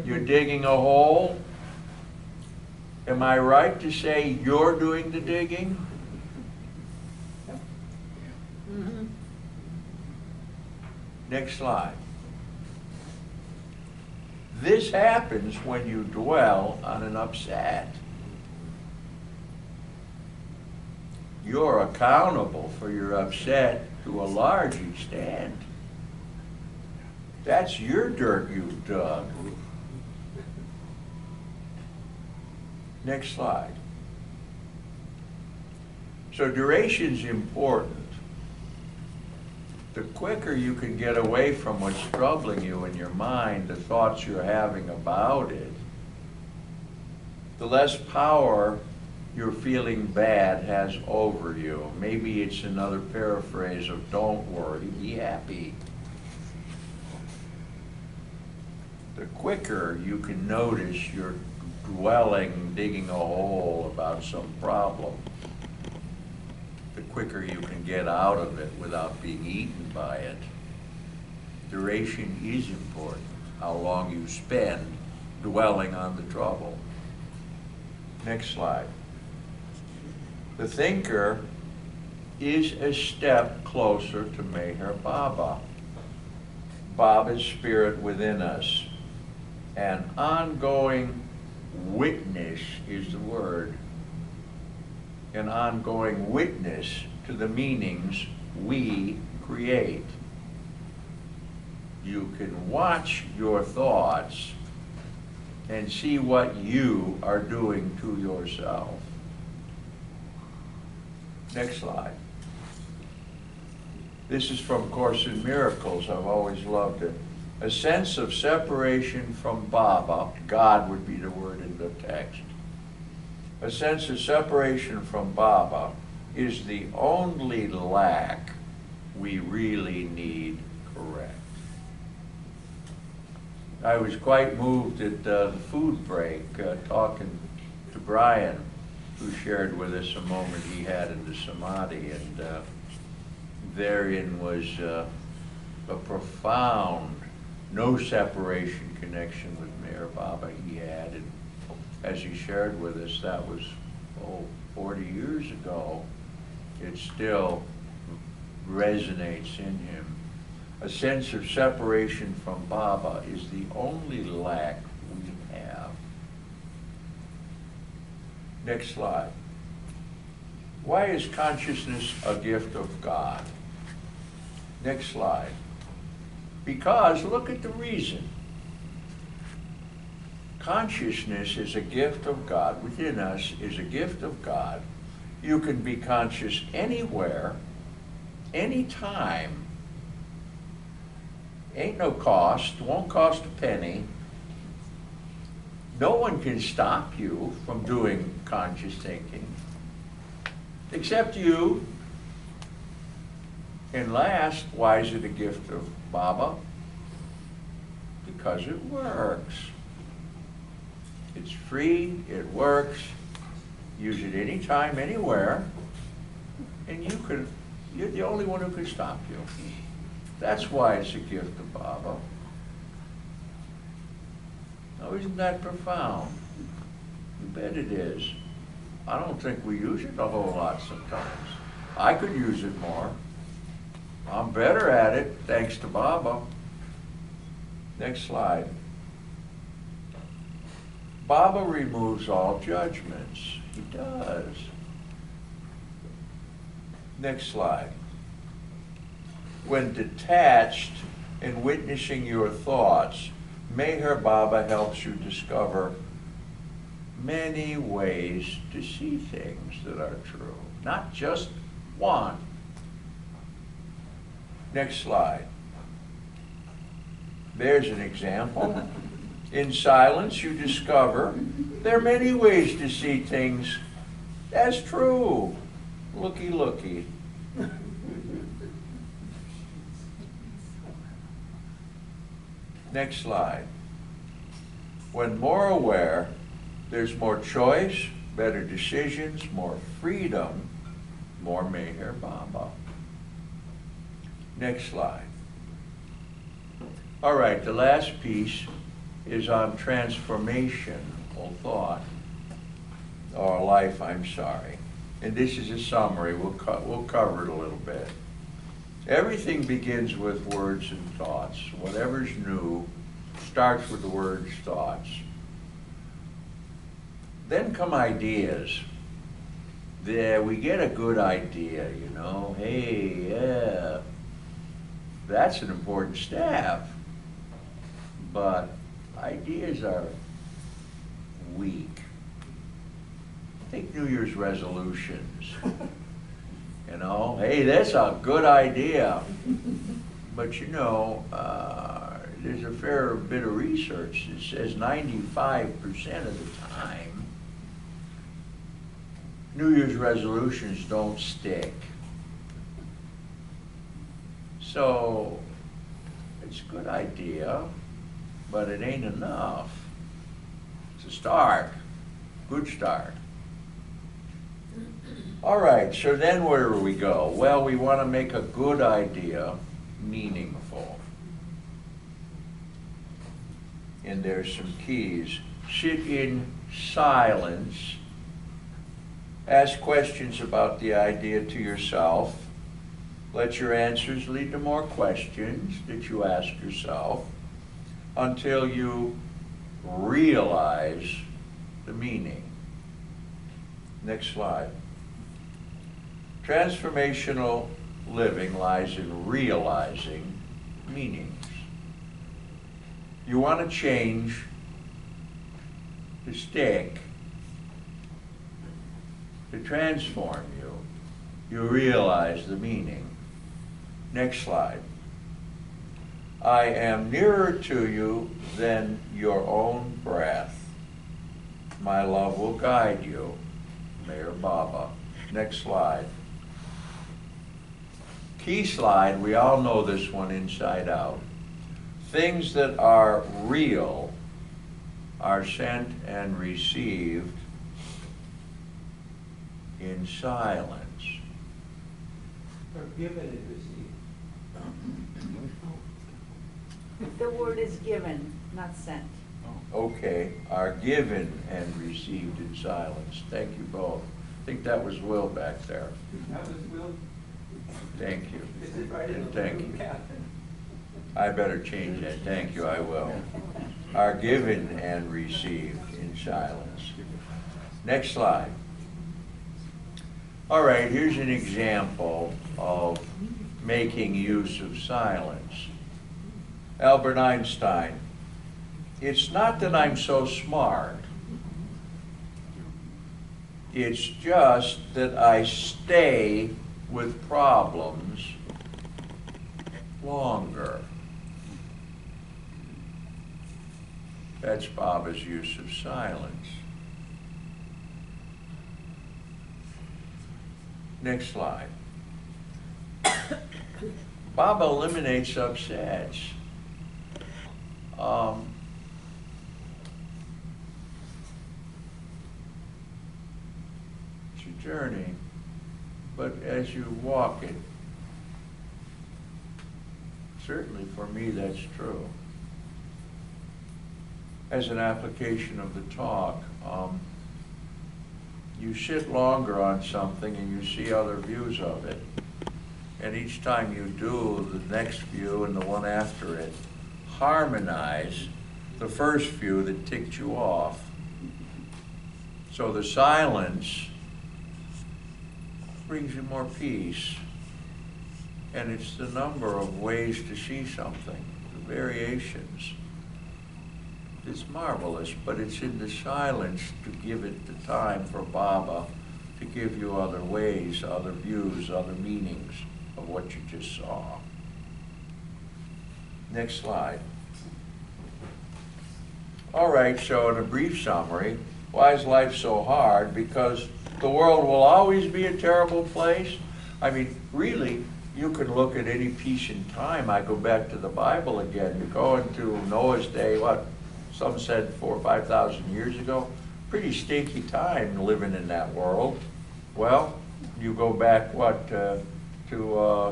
[SPEAKER 1] You're digging a hole. Am I right to say you're doing the digging? Next slide. This happens when you dwell on an upset. You're accountable for your upset to a large extent. That's your dirt you've dug. Next slide. So duration's important. The quicker you can get away from what's troubling you in your mind, the thoughts you're having about it, the less power your feeling bad has over you. Maybe it's another paraphrase of don't worry, be happy. The quicker you can notice you're dwelling, digging a hole about some problem, the quicker you can get out of it without being eaten by it. Duration is important, how long you spend dwelling on the trouble. Next slide. The thinker is a step closer to Meher Baba. Baba's spirit within us. An ongoing witness is the word. An ongoing witness to the meanings we create. You can watch your thoughts and see what you are doing to yourself. Next slide. This is from Course in Miracles. I've always loved it. A sense of separation from Baba, God would be the word in the text. A sense of separation from Baba is the only lack we really need correct. I was quite moved at the food break, talking to Brian, who shared with us a moment he had in the Samadhi, and therein was a profound, no separation connection with Meher Baba he had, and as he shared with us, that was, 40 years ago, it still resonates in him. A sense of separation from Baba is the only lack we have. Next slide. Why is consciousness a gift of God? Next slide. Because look at the reason. Consciousness is a gift of God. Within us is a gift of God. You can be conscious anywhere, anytime. Ain't no cost, won't cost a penny. No one can stop you from doing conscious thinking, except you. And last, why is it a gift of Baba? Because it works. It's free, it works. Use it anytime, anywhere, and you're the only one who can stop you. That's why it's a gift of Baba. Now, isn't that profound? You bet it is. I don't think we use it a whole lot sometimes. I could use it more. I'm better at it, thanks to Baba. Next slide. Baba removes all judgments. He does. Next slide. When detached and witnessing your thoughts, Meher Baba helps you discover many ways to see things that are true, not just one. Next slide. There's an example. In silence, you discover there are many ways to see things as true. Looky, looky. Next slide. When more aware, there's more choice, better decisions, more freedom, more Meher Baba. Next slide. All right, the last piece is on transformational thought, or life, I'm sorry. And this is a summary, we'll cover it a little bit. Everything begins with words and thoughts. Whatever's new starts with the words, thoughts. Then come ideas. There, we get a good idea, you know, hey, yeah, that's an important step. But ideas are weak. Take New Year's resolutions. You know, hey, that's a good idea. But you know, there's a fair bit of research that says 95% of the time, New Year's resolutions don't stick. So, it's a good idea, but it ain't enough. It's a start, good start. All right, so then where do we go? Well, we want to make a good idea meaningful. And there's some keys. Sit in silence. Ask questions about the idea to yourself. Let your answers lead to more questions that you ask yourself until you realize the meaning. Next slide. Transformational living lies in realizing meanings. You want to change the stick to transform you. You realize the meaning. Next slide. I am nearer to you than your own breath. My love will guide you. Mayor Baba. Next slide. Key slide, we all know this one inside out. Things that are real are sent and received in silence.
[SPEAKER 5] Or given and received.
[SPEAKER 4] The word is given, not sent.
[SPEAKER 1] Okay, are given and received in silence. Thank you both. I think that was Will back there.
[SPEAKER 5] That was Will.
[SPEAKER 1] Thank you.
[SPEAKER 5] Is it right in the
[SPEAKER 1] Thank
[SPEAKER 5] room,
[SPEAKER 1] you.
[SPEAKER 5] Captain?
[SPEAKER 1] I better change that. Thank you, I will. Are given and received in silence. Next slide. All right, here's an example of making use of silence. Albert Einstein. It's not that I'm so smart. It's just that I stay with problems longer. That's Baba's use of silence. Next slide. Baba eliminates upsets. It's a journey, but as you walk it, certainly for me that's true. As an application of the talk, you sit longer on something and you see other views of it. And each time you do, the next view and the one after it harmonize the first view that ticked you off. So the silence brings you more peace. And it's the number of ways to see something, the variations. It's marvelous, but it's in the silence to give it the time for Baba to give you other ways, other views, other meanings of what you just saw. Next slide. All right, so in a brief summary, why is life so hard? Because the world will always be a terrible place. I mean, really, you can look at any piece in time. I go back to the Bible again. You go into Noah's day, what? Some said 4,000 or 5,000 years ago. Pretty stinky time living in that world. Well, you go back, what, to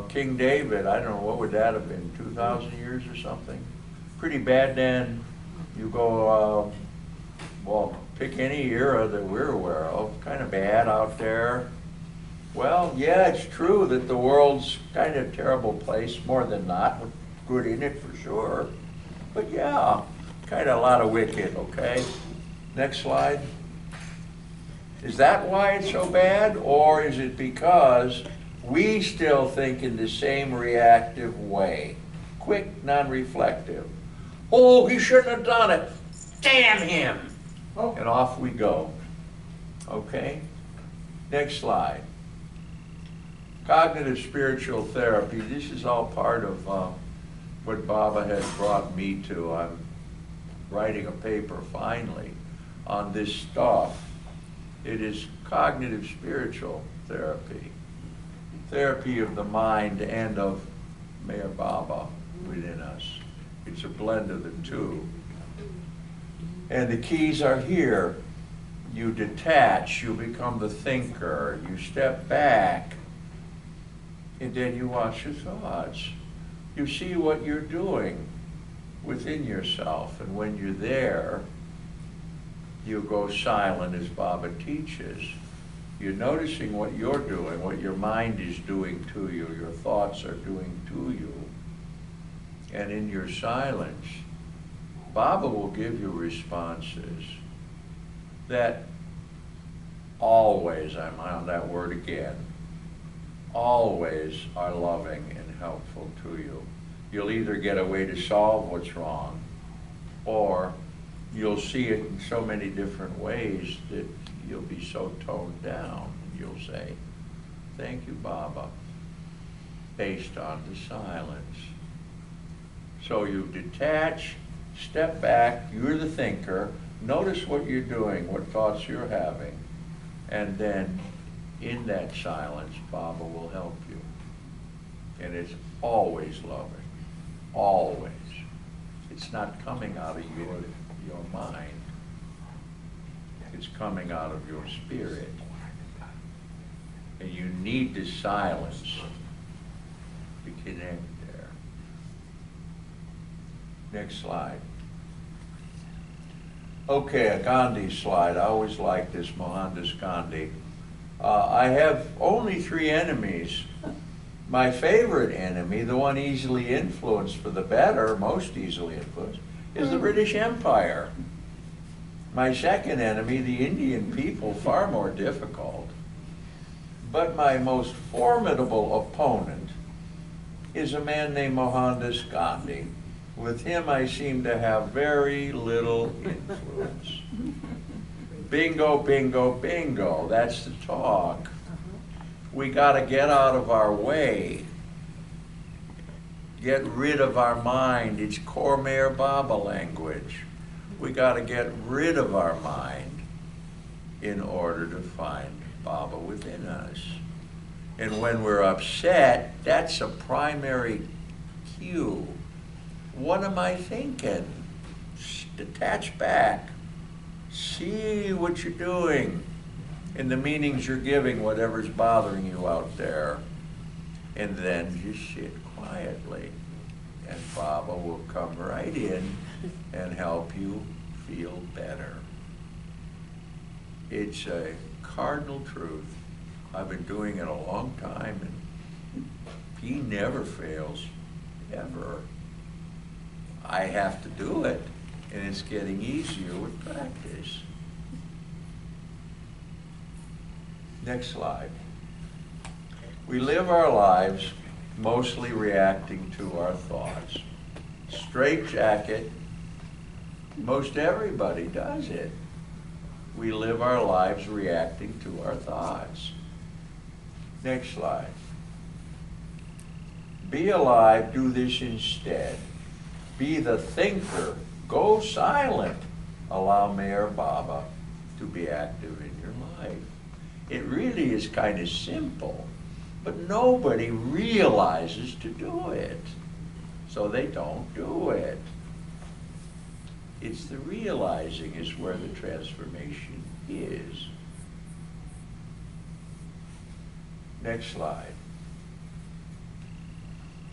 [SPEAKER 1] King David. I don't know, what would that have been, 2,000 years or something? Pretty bad then. You go, well, pick any era that we're aware of, kind of bad out there. Well, yeah, it's true that the world's kind of a terrible place, more than not, with good in it for sure. But yeah, kind of a lot of wicked, okay? Next slide. Is that why it's so bad, or is it because we still think in the same reactive way? Quick, non-reflective. Oh, he shouldn't have done it. Damn him. And off we go. Okay? Next slide. Cognitive spiritual therapy. This is all part of what Baba has brought me to. I'm writing a paper finally on this stuff. It is cognitive spiritual therapy. Therapy of the mind and of Mayor Baba within us. It's a blend of the two. And the keys are here. You detach, you become the thinker, you step back, and then you watch your thoughts. You see what you're doing within yourself, and when you're there, you go silent as Baba teaches. You're noticing what you're doing, what your mind is doing to you, your thoughts are doing to you. And in your silence, Baba will give you responses that always, I'm on that word again, always are loving and helpful to you. You'll either get a way to solve what's wrong, or you'll see it in so many different ways that you'll be so toned down. You'll say, thank you, Baba. based on the silence. So you detach, step back, you're the thinker, notice what you're doing, what thoughts you're having, and then in that silence, Baba will help you. And it's always loving, always. It's not coming out of your mind. It's coming out of your spirit. And you need the silence to connect there. Next slide. Okay, a Gandhi slide. I always like this, Mohandas Gandhi. I have only 3 enemies. My favorite enemy, the one easily influenced for the better, most easily influenced, is the British Empire. My second enemy, the Indian people, far more difficult. But my most formidable opponent is a man named Mohandas Gandhi. With him, I seem to have very little influence. Bingo, bingo, bingo, that's the talk. We gotta get out of our way. Get rid of our mind. It's Cormair Baba language. We gotta get rid of our mind in order to find Baba within us. And when we're upset, that's a primary cue. What am I thinking? Detach back. See what you're doing and the meanings you're giving, whatever's bothering you out there. And then just sit quietly. And Baba will come right in and help you feel better. It's a cardinal truth. I've been doing it a long time, and he never fails, ever. I have to do it, and it's getting easier with practice. Next slide. We live our lives mostly reacting to our thoughts. Straitjacket, most everybody does it. We live our lives reacting to our thoughts. Next slide. Be alive, do this instead. Be the thinker, go silent. Allow Mayor Baba to be active in your life. It really is kind of simple, but nobody realizes to do it, so they don't do it. It's the realizing is where the transformation is. Next slide.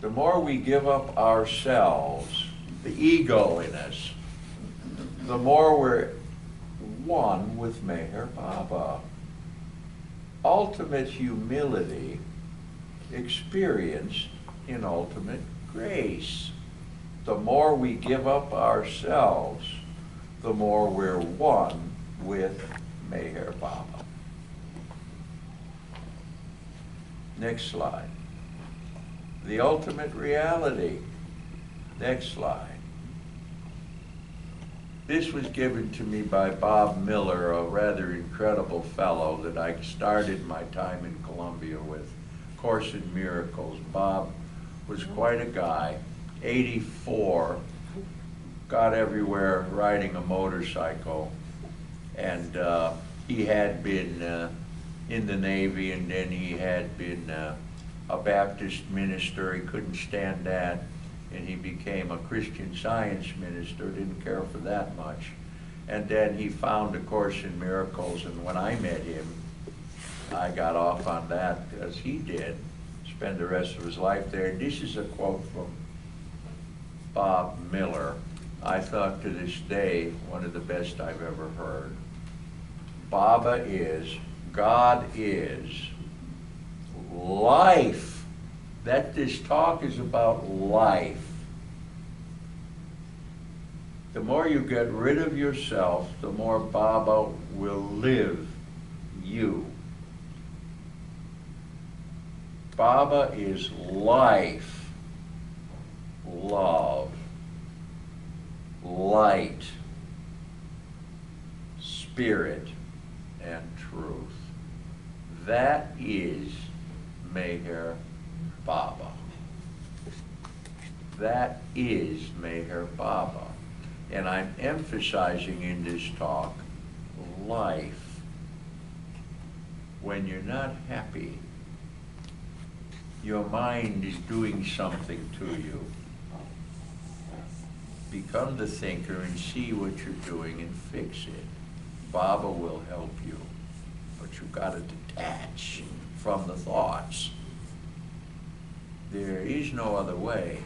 [SPEAKER 1] The more we give up ourselves, the ego in us, the more we're one with Meher Baba. Ultimate humility experienced in ultimate grace. The more we give up ourselves, the more we're one with Meher Baba. Next slide. The ultimate reality. Next slide. This was given to me by Bob Miller, a rather incredible fellow that I started my time in Columbia with, Course in Miracles. Bob was quite a guy, 84, got everywhere riding a motorcycle, and he had been in the Navy, and then he had been a Baptist minister. He couldn't stand that, and he became a Christian Science minister, didn't care for that much. And then he found A Course in Miracles, and when I met him, I got off on that as he did, spend the rest of his life there. And this is a quote from Bob Miller. I thought to this day, one of the best I've ever heard. Baba is, God is, life. That this talk is about life. The more you get rid of yourself, the more Baba will live you. Baba is life, love, light, spirit, and truth. That is Meher Baba. That is Meher Baba. And I'm emphasizing in this talk life. When you're not happy, your mind is doing something to you. Become the thinker and see what you're doing and fix it. Baba will help you, but you've got to detach from the thoughts. There is no other way.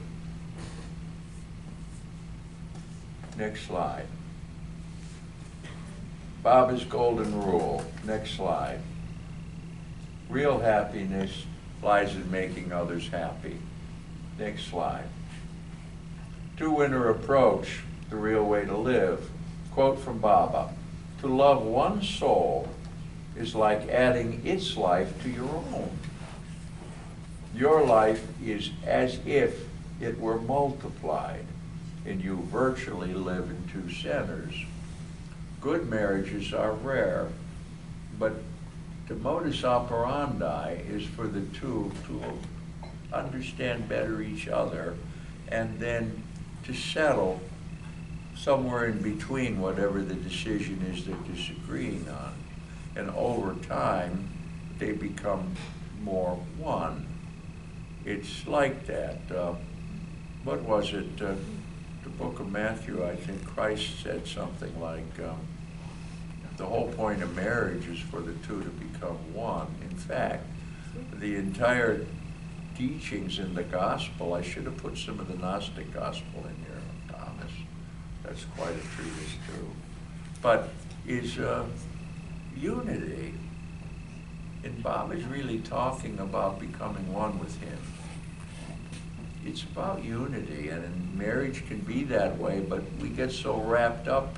[SPEAKER 1] Next slide. Baba's golden rule. Next slide. Real happiness lies in making others happy. Next slide. Two-winner approach, the real way to live. Quote from Baba, to love one soul is like adding its life to your own. Your life is as if it were multiplied, and you virtually live in two centers. Good marriages are rare, but the modus operandi is for the two to understand better each other and then to settle somewhere in between whatever the decision is they're disagreeing on. And over time, they become more one. It's like that. What was it? The book of Matthew, I think Christ said something like, the whole point of marriage is for the two to become one. In fact, the entire teachings in the gospel, I should have put some of the Gnostic gospel in here, Thomas. That's quite a treatise too. But is unity. And Bob is really talking about becoming one with him. It's about unity, and marriage can be that way, but we get so wrapped up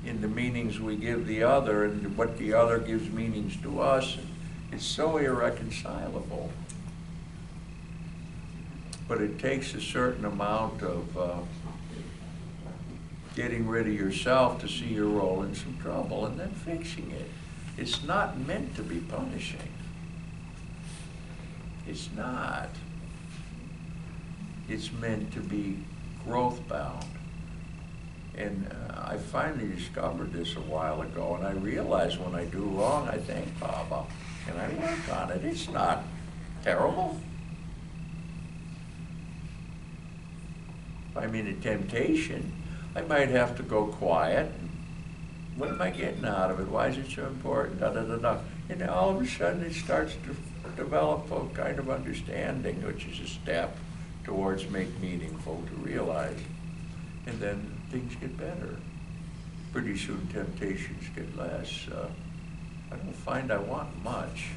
[SPEAKER 1] in the meanings we give the other and what the other gives meanings to us. It's so irreconcilable. But it takes a certain amount of getting rid of yourself to see your role in some trouble and then fixing it. It's not meant to be punishing. It's not. It's meant to be growth bound. And I finally discovered this a while ago, and I realized when I do wrong, I thank Baba, and I work on it. It's not terrible. If I'm in a temptation, I might have to go quiet. What am I getting out of it? Why is it so important? Da, da, da, da. And all of a sudden it starts to develop a kind of understanding, which is a step towards make meaningful to realize. And then things get better. Pretty soon temptations get less. I don't find I want much.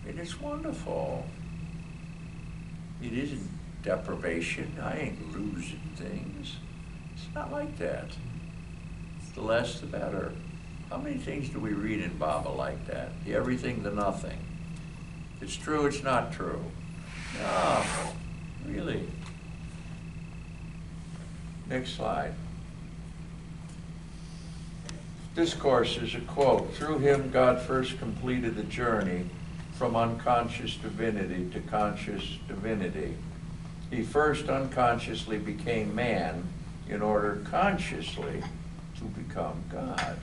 [SPEAKER 1] And it's wonderful. It isn't deprivation. I ain't losing things. It's not like that. The less, the better. How many things do we read in Baba like that? The everything, the nothing. It's true, it's not true. No, really. Next slide. Discourse is a quote. Through him, God first completed the journey from unconscious divinity to conscious divinity. He first unconsciously became man in order consciously to become God.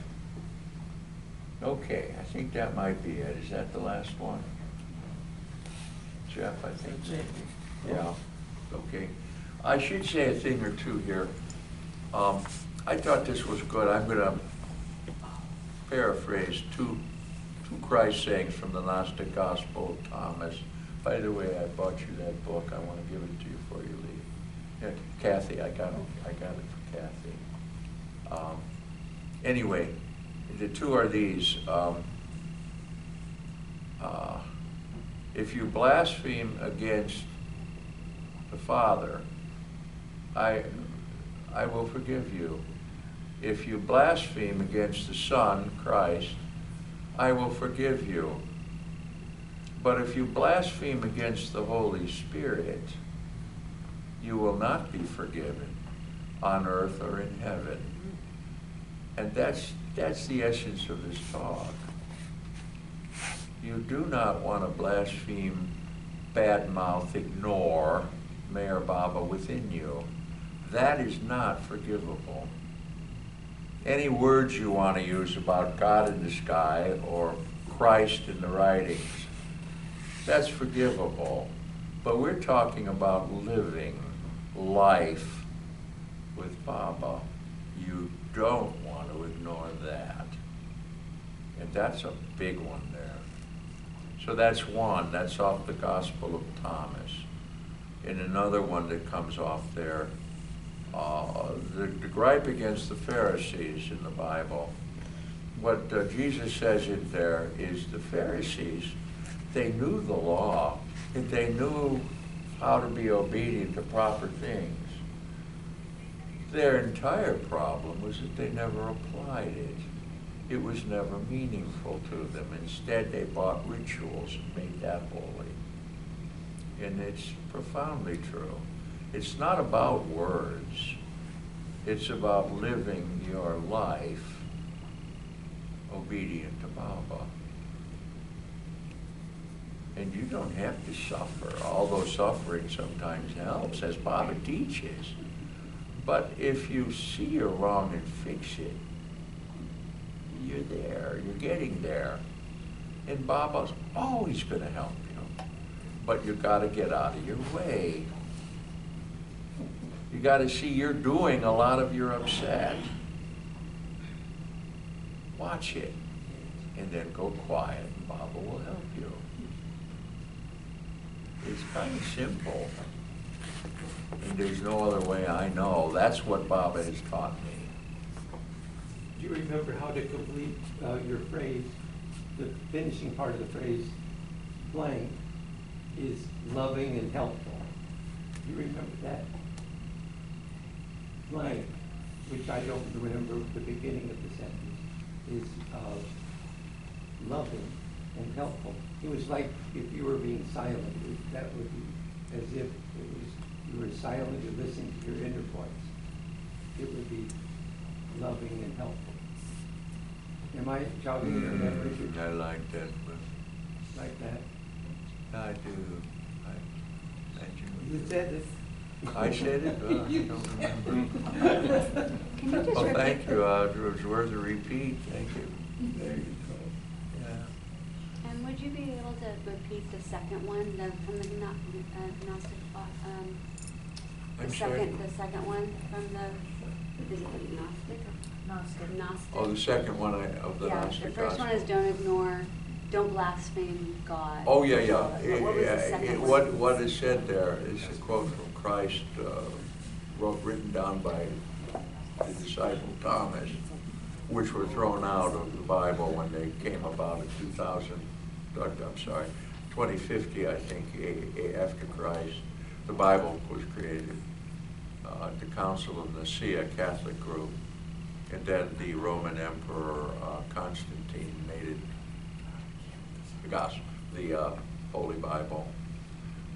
[SPEAKER 1] Okay, I think that might be it. Is that the last one? Jeff, I think maybe. Yeah, okay. I should say a thing or two here. I thought this was good. I'm going to paraphrase two Christ sayings from the Gnostic Gospel of Thomas. By the way, I bought you that book. I want to give it to you before you leave. Yeah, Kathy, I got it for Kathy. Anyway, the two are these. If you blaspheme against the Father, I will forgive you. If you blaspheme against the Son, Christ, I will forgive you. But if you blaspheme against the Holy Spirit, you will not be forgiven on earth or in heaven. And that's the essence of this talk. You do not want to blaspheme, badmouth, ignore Mayor Baba within you. That is not forgivable. Any words you want to use about God in the sky or Christ in the writings, that's forgivable. But we're talking about living life with Baba. You don't want to ignore that. And that's a big one there. So that's one, that's off the Gospel of Thomas. And another one that comes off there, the gripe against the Pharisees in the Bible. What Jesus says in there is the Pharisees, they knew the law, and they knew how to be obedient to proper things. Their entire problem was that they never applied it. It was never meaningful to them. Instead, they bought rituals and made that holy. And it's profoundly true. It's not about words. It's about living your life obedient to Baba. And you don't have to suffer, although suffering sometimes helps, as Baba teaches. But if you see you're wrong and fix it, you're there, you're getting there. And Baba's always going to help you. But you got to get out of your way. You got to see you're doing a lot of your upset. Watch it. And then go quiet, and Baba will help you. It's kind of simple. And there's no other way I know. That's what Baba has taught me.
[SPEAKER 5] Do you remember how to complete your phrase? The finishing part of the phrase, blank, is loving and helpful. Do you remember that? Blank, which I don't remember the beginning of the sentence, is loving and helpful. It was like if you were being silent, that would be as if it was you were silent and listening to your inner voice. It would be loving and helpful. Am I jogging your memory?
[SPEAKER 1] I like that, but
[SPEAKER 5] Like that?
[SPEAKER 1] I do.
[SPEAKER 5] You said it.
[SPEAKER 1] I said it? I don't remember.
[SPEAKER 6] Can you just
[SPEAKER 1] Oh,
[SPEAKER 6] repeat?
[SPEAKER 1] thank you. It was worth a repeat. Thank you.
[SPEAKER 3] There you go.
[SPEAKER 1] Yeah.
[SPEAKER 6] And would you be able to repeat the second one, from the Gnostic,
[SPEAKER 1] I'm sorry.
[SPEAKER 6] the second one from the, is it Gnostic? Gnostic.
[SPEAKER 1] Oh, the second one of the
[SPEAKER 6] Yeah,
[SPEAKER 1] Gnostic
[SPEAKER 6] the first one is
[SPEAKER 1] Gospel.
[SPEAKER 6] don't ignore, don't blaspheme God.
[SPEAKER 1] Oh, yeah, yeah.
[SPEAKER 6] What was the second one?
[SPEAKER 1] What is said there is a quote from Christ, written down by the disciple Thomas, which were thrown out of the Bible when they came about in 2050, I think, after Christ. The Bible was created. The Council of Nicaea, Catholic group, and then the Roman Emperor Constantine made it the Holy Bible.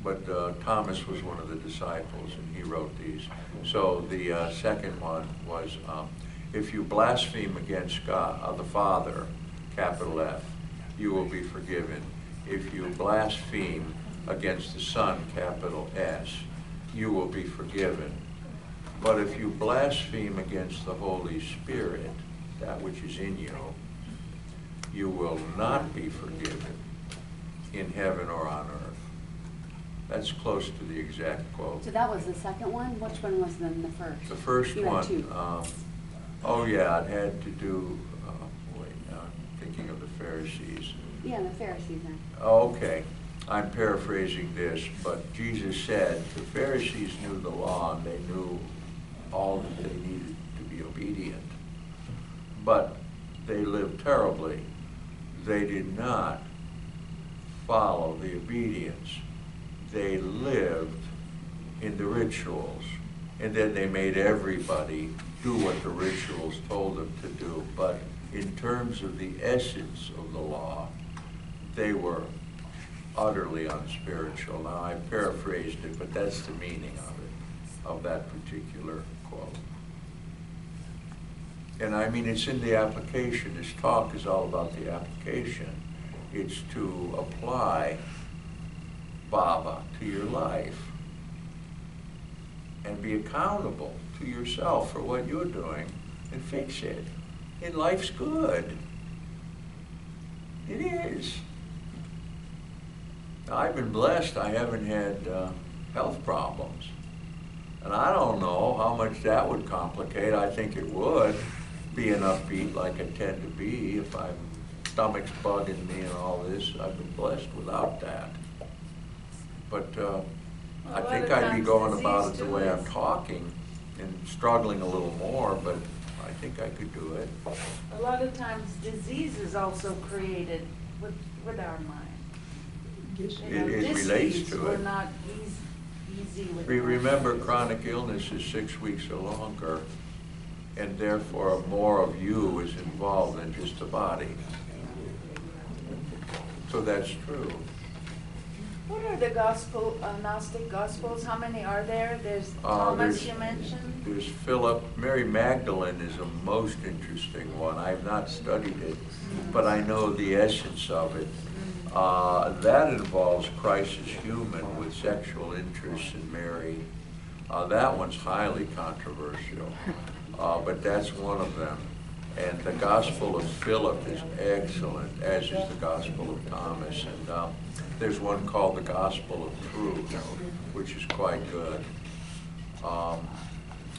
[SPEAKER 1] But Thomas was one of the disciples, and he wrote these. So the second one was, if you blaspheme against God, the Father, capital F, you will be forgiven. If you blaspheme against the Son, capital S, you will be forgiven. But if you blaspheme against the Holy Spirit, that which is in you, you will not be forgiven in heaven or on earth. That's close to the exact quote.
[SPEAKER 6] So that was the second one? Which one was then the first?
[SPEAKER 1] The first
[SPEAKER 6] You had
[SPEAKER 1] one,
[SPEAKER 6] two.
[SPEAKER 1] oh yeah, it had to do, I'm thinking of the Pharisees.
[SPEAKER 6] Yeah, the Pharisees then.
[SPEAKER 1] Okay, I'm paraphrasing this, but Jesus said the Pharisees knew the law and they knew all that they needed to be obedient. But they lived terribly. They did not follow the obedience. They lived in the rituals. And then they made everybody do what the rituals told them to do. But in terms of the essence of the law, they were utterly unspiritual. Now, I paraphrased it, but that's the meaning of it, of that particular quote. And I mean, it's in the application. This talk is all about the application. It's to apply Baba to your life and be accountable to yourself for what you're doing and fix it. And life's good. It is. Now, I've been blessed. I haven't had health problems. And I don't know how much that would complicate. I think it would, being upbeat like I tend to be. If my stomach's bugging me and all this, I've been blessed without that. But I
[SPEAKER 4] lot
[SPEAKER 1] think
[SPEAKER 4] of
[SPEAKER 1] I'd be
[SPEAKER 4] times
[SPEAKER 1] going about it
[SPEAKER 4] disease
[SPEAKER 1] the
[SPEAKER 4] too
[SPEAKER 1] way I'm
[SPEAKER 4] is-
[SPEAKER 1] talking and struggling a little more, but I think I could do it.
[SPEAKER 4] A lot of times disease is also created with our mind. You know,
[SPEAKER 1] It relates
[SPEAKER 4] disease,
[SPEAKER 1] to
[SPEAKER 4] we're
[SPEAKER 1] it.
[SPEAKER 4] not easy with.
[SPEAKER 1] Remember,
[SPEAKER 4] emotions.
[SPEAKER 1] chronic illness is 6 weeks or longer, and therefore more of you is involved than just the body. So that's true.
[SPEAKER 4] What are the Gnostic Gospels? How many are there? There's Thomas you mentioned?
[SPEAKER 1] There's Philip. Mary Magdalene is a most interesting one. I've not studied it, but I know the essence of it. That involves Christ as human with sexual interests in Mary. That one's highly controversial, but that's one of them. And the Gospel of Philip is excellent, as is the Gospel of Thomas. And there's one called the Gospel of Truth, which is quite good.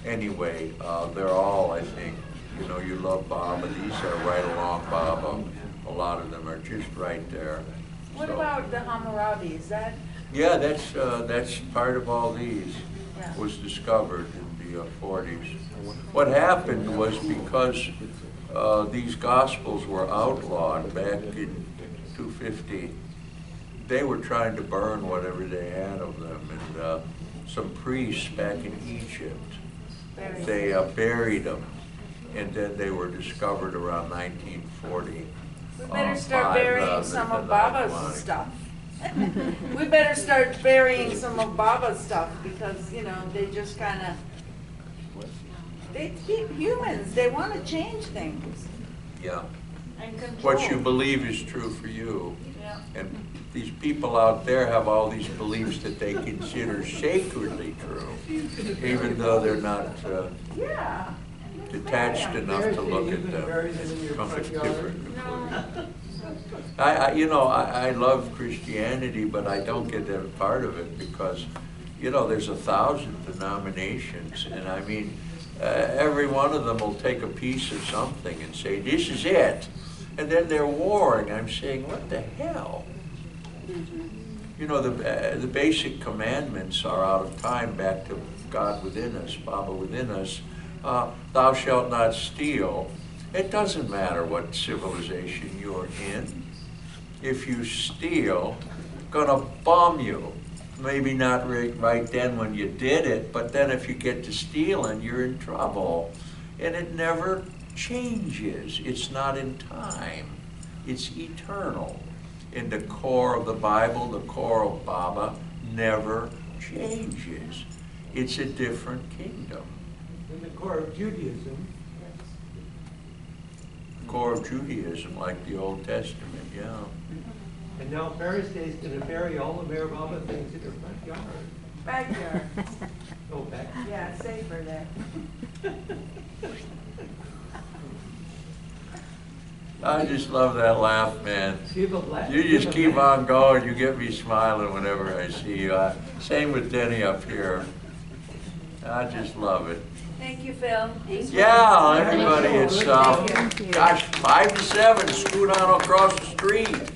[SPEAKER 1] Anyway, they're all, I think, you know, you love Baba. These are right along Baba. A lot of them are just right there.
[SPEAKER 4] What
[SPEAKER 1] So-
[SPEAKER 4] about the Hammurabi? Is that,
[SPEAKER 1] Yeah, that's part of all these.
[SPEAKER 4] Yeah.
[SPEAKER 1] Was discovered in the 40s. What happened was because these Gospels were outlawed back in 250, they were trying to burn whatever they had of them. And some priests back in Egypt,
[SPEAKER 4] buried?
[SPEAKER 1] they buried them. And then they were discovered around 1940.
[SPEAKER 4] We better start
[SPEAKER 1] by
[SPEAKER 4] burying
[SPEAKER 1] the
[SPEAKER 4] some of
[SPEAKER 1] Nile
[SPEAKER 4] Baba's stuff. We better start burying some of Baba's stuff because, you know, they just kind of, they keep humans, they want to change things
[SPEAKER 1] Yeah.
[SPEAKER 4] and control.
[SPEAKER 1] What you believe is true for you.
[SPEAKER 4] Yeah.
[SPEAKER 1] And these people out there have all these beliefs that they consider sacredly true, even though they're not
[SPEAKER 4] Yeah.
[SPEAKER 1] detached enough to look at them, come to different conclusions. I love Christianity, but I don't get that part of it because, you know, there's 1,000 denominations, and I mean, every one of them will take a piece of something and say, this is it. And then they're warring. I'm saying, what the hell? You know, the basic commandments are out of time, back to God within us, Baba within us. Thou shalt not steal. It doesn't matter what civilization you're in. If you steal, gonna bomb you. Maybe not right then when you did it, but then if you get to stealing, you're in trouble. And it never changes. It's not in time. It's eternal. In the core of the Bible, the core of Baba never changes. It's a different kingdom.
[SPEAKER 5] In the core of Judaism,
[SPEAKER 1] Core of Judaism, like the Old Testament, yeah.
[SPEAKER 5] and now Paris Day is going to bury all the Mayor Baba things in her front yard.
[SPEAKER 4] Backyard.
[SPEAKER 5] Go back.
[SPEAKER 4] Yeah, safer there.
[SPEAKER 1] I just love that laugh, man.
[SPEAKER 5] Give a laugh.
[SPEAKER 1] You just keep on going. You get me smiling whenever I see you. Same with Denny up here. I just love it.
[SPEAKER 4] Thank you, Phil.
[SPEAKER 1] Yeah, everybody, it's,
[SPEAKER 4] Thank you.
[SPEAKER 1] gosh, 5 to 7, scoot on across the street.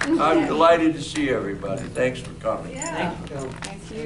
[SPEAKER 1] I'm delighted to see everybody. Thanks for coming.
[SPEAKER 4] Yeah.
[SPEAKER 5] Thank you.
[SPEAKER 4] Thank you.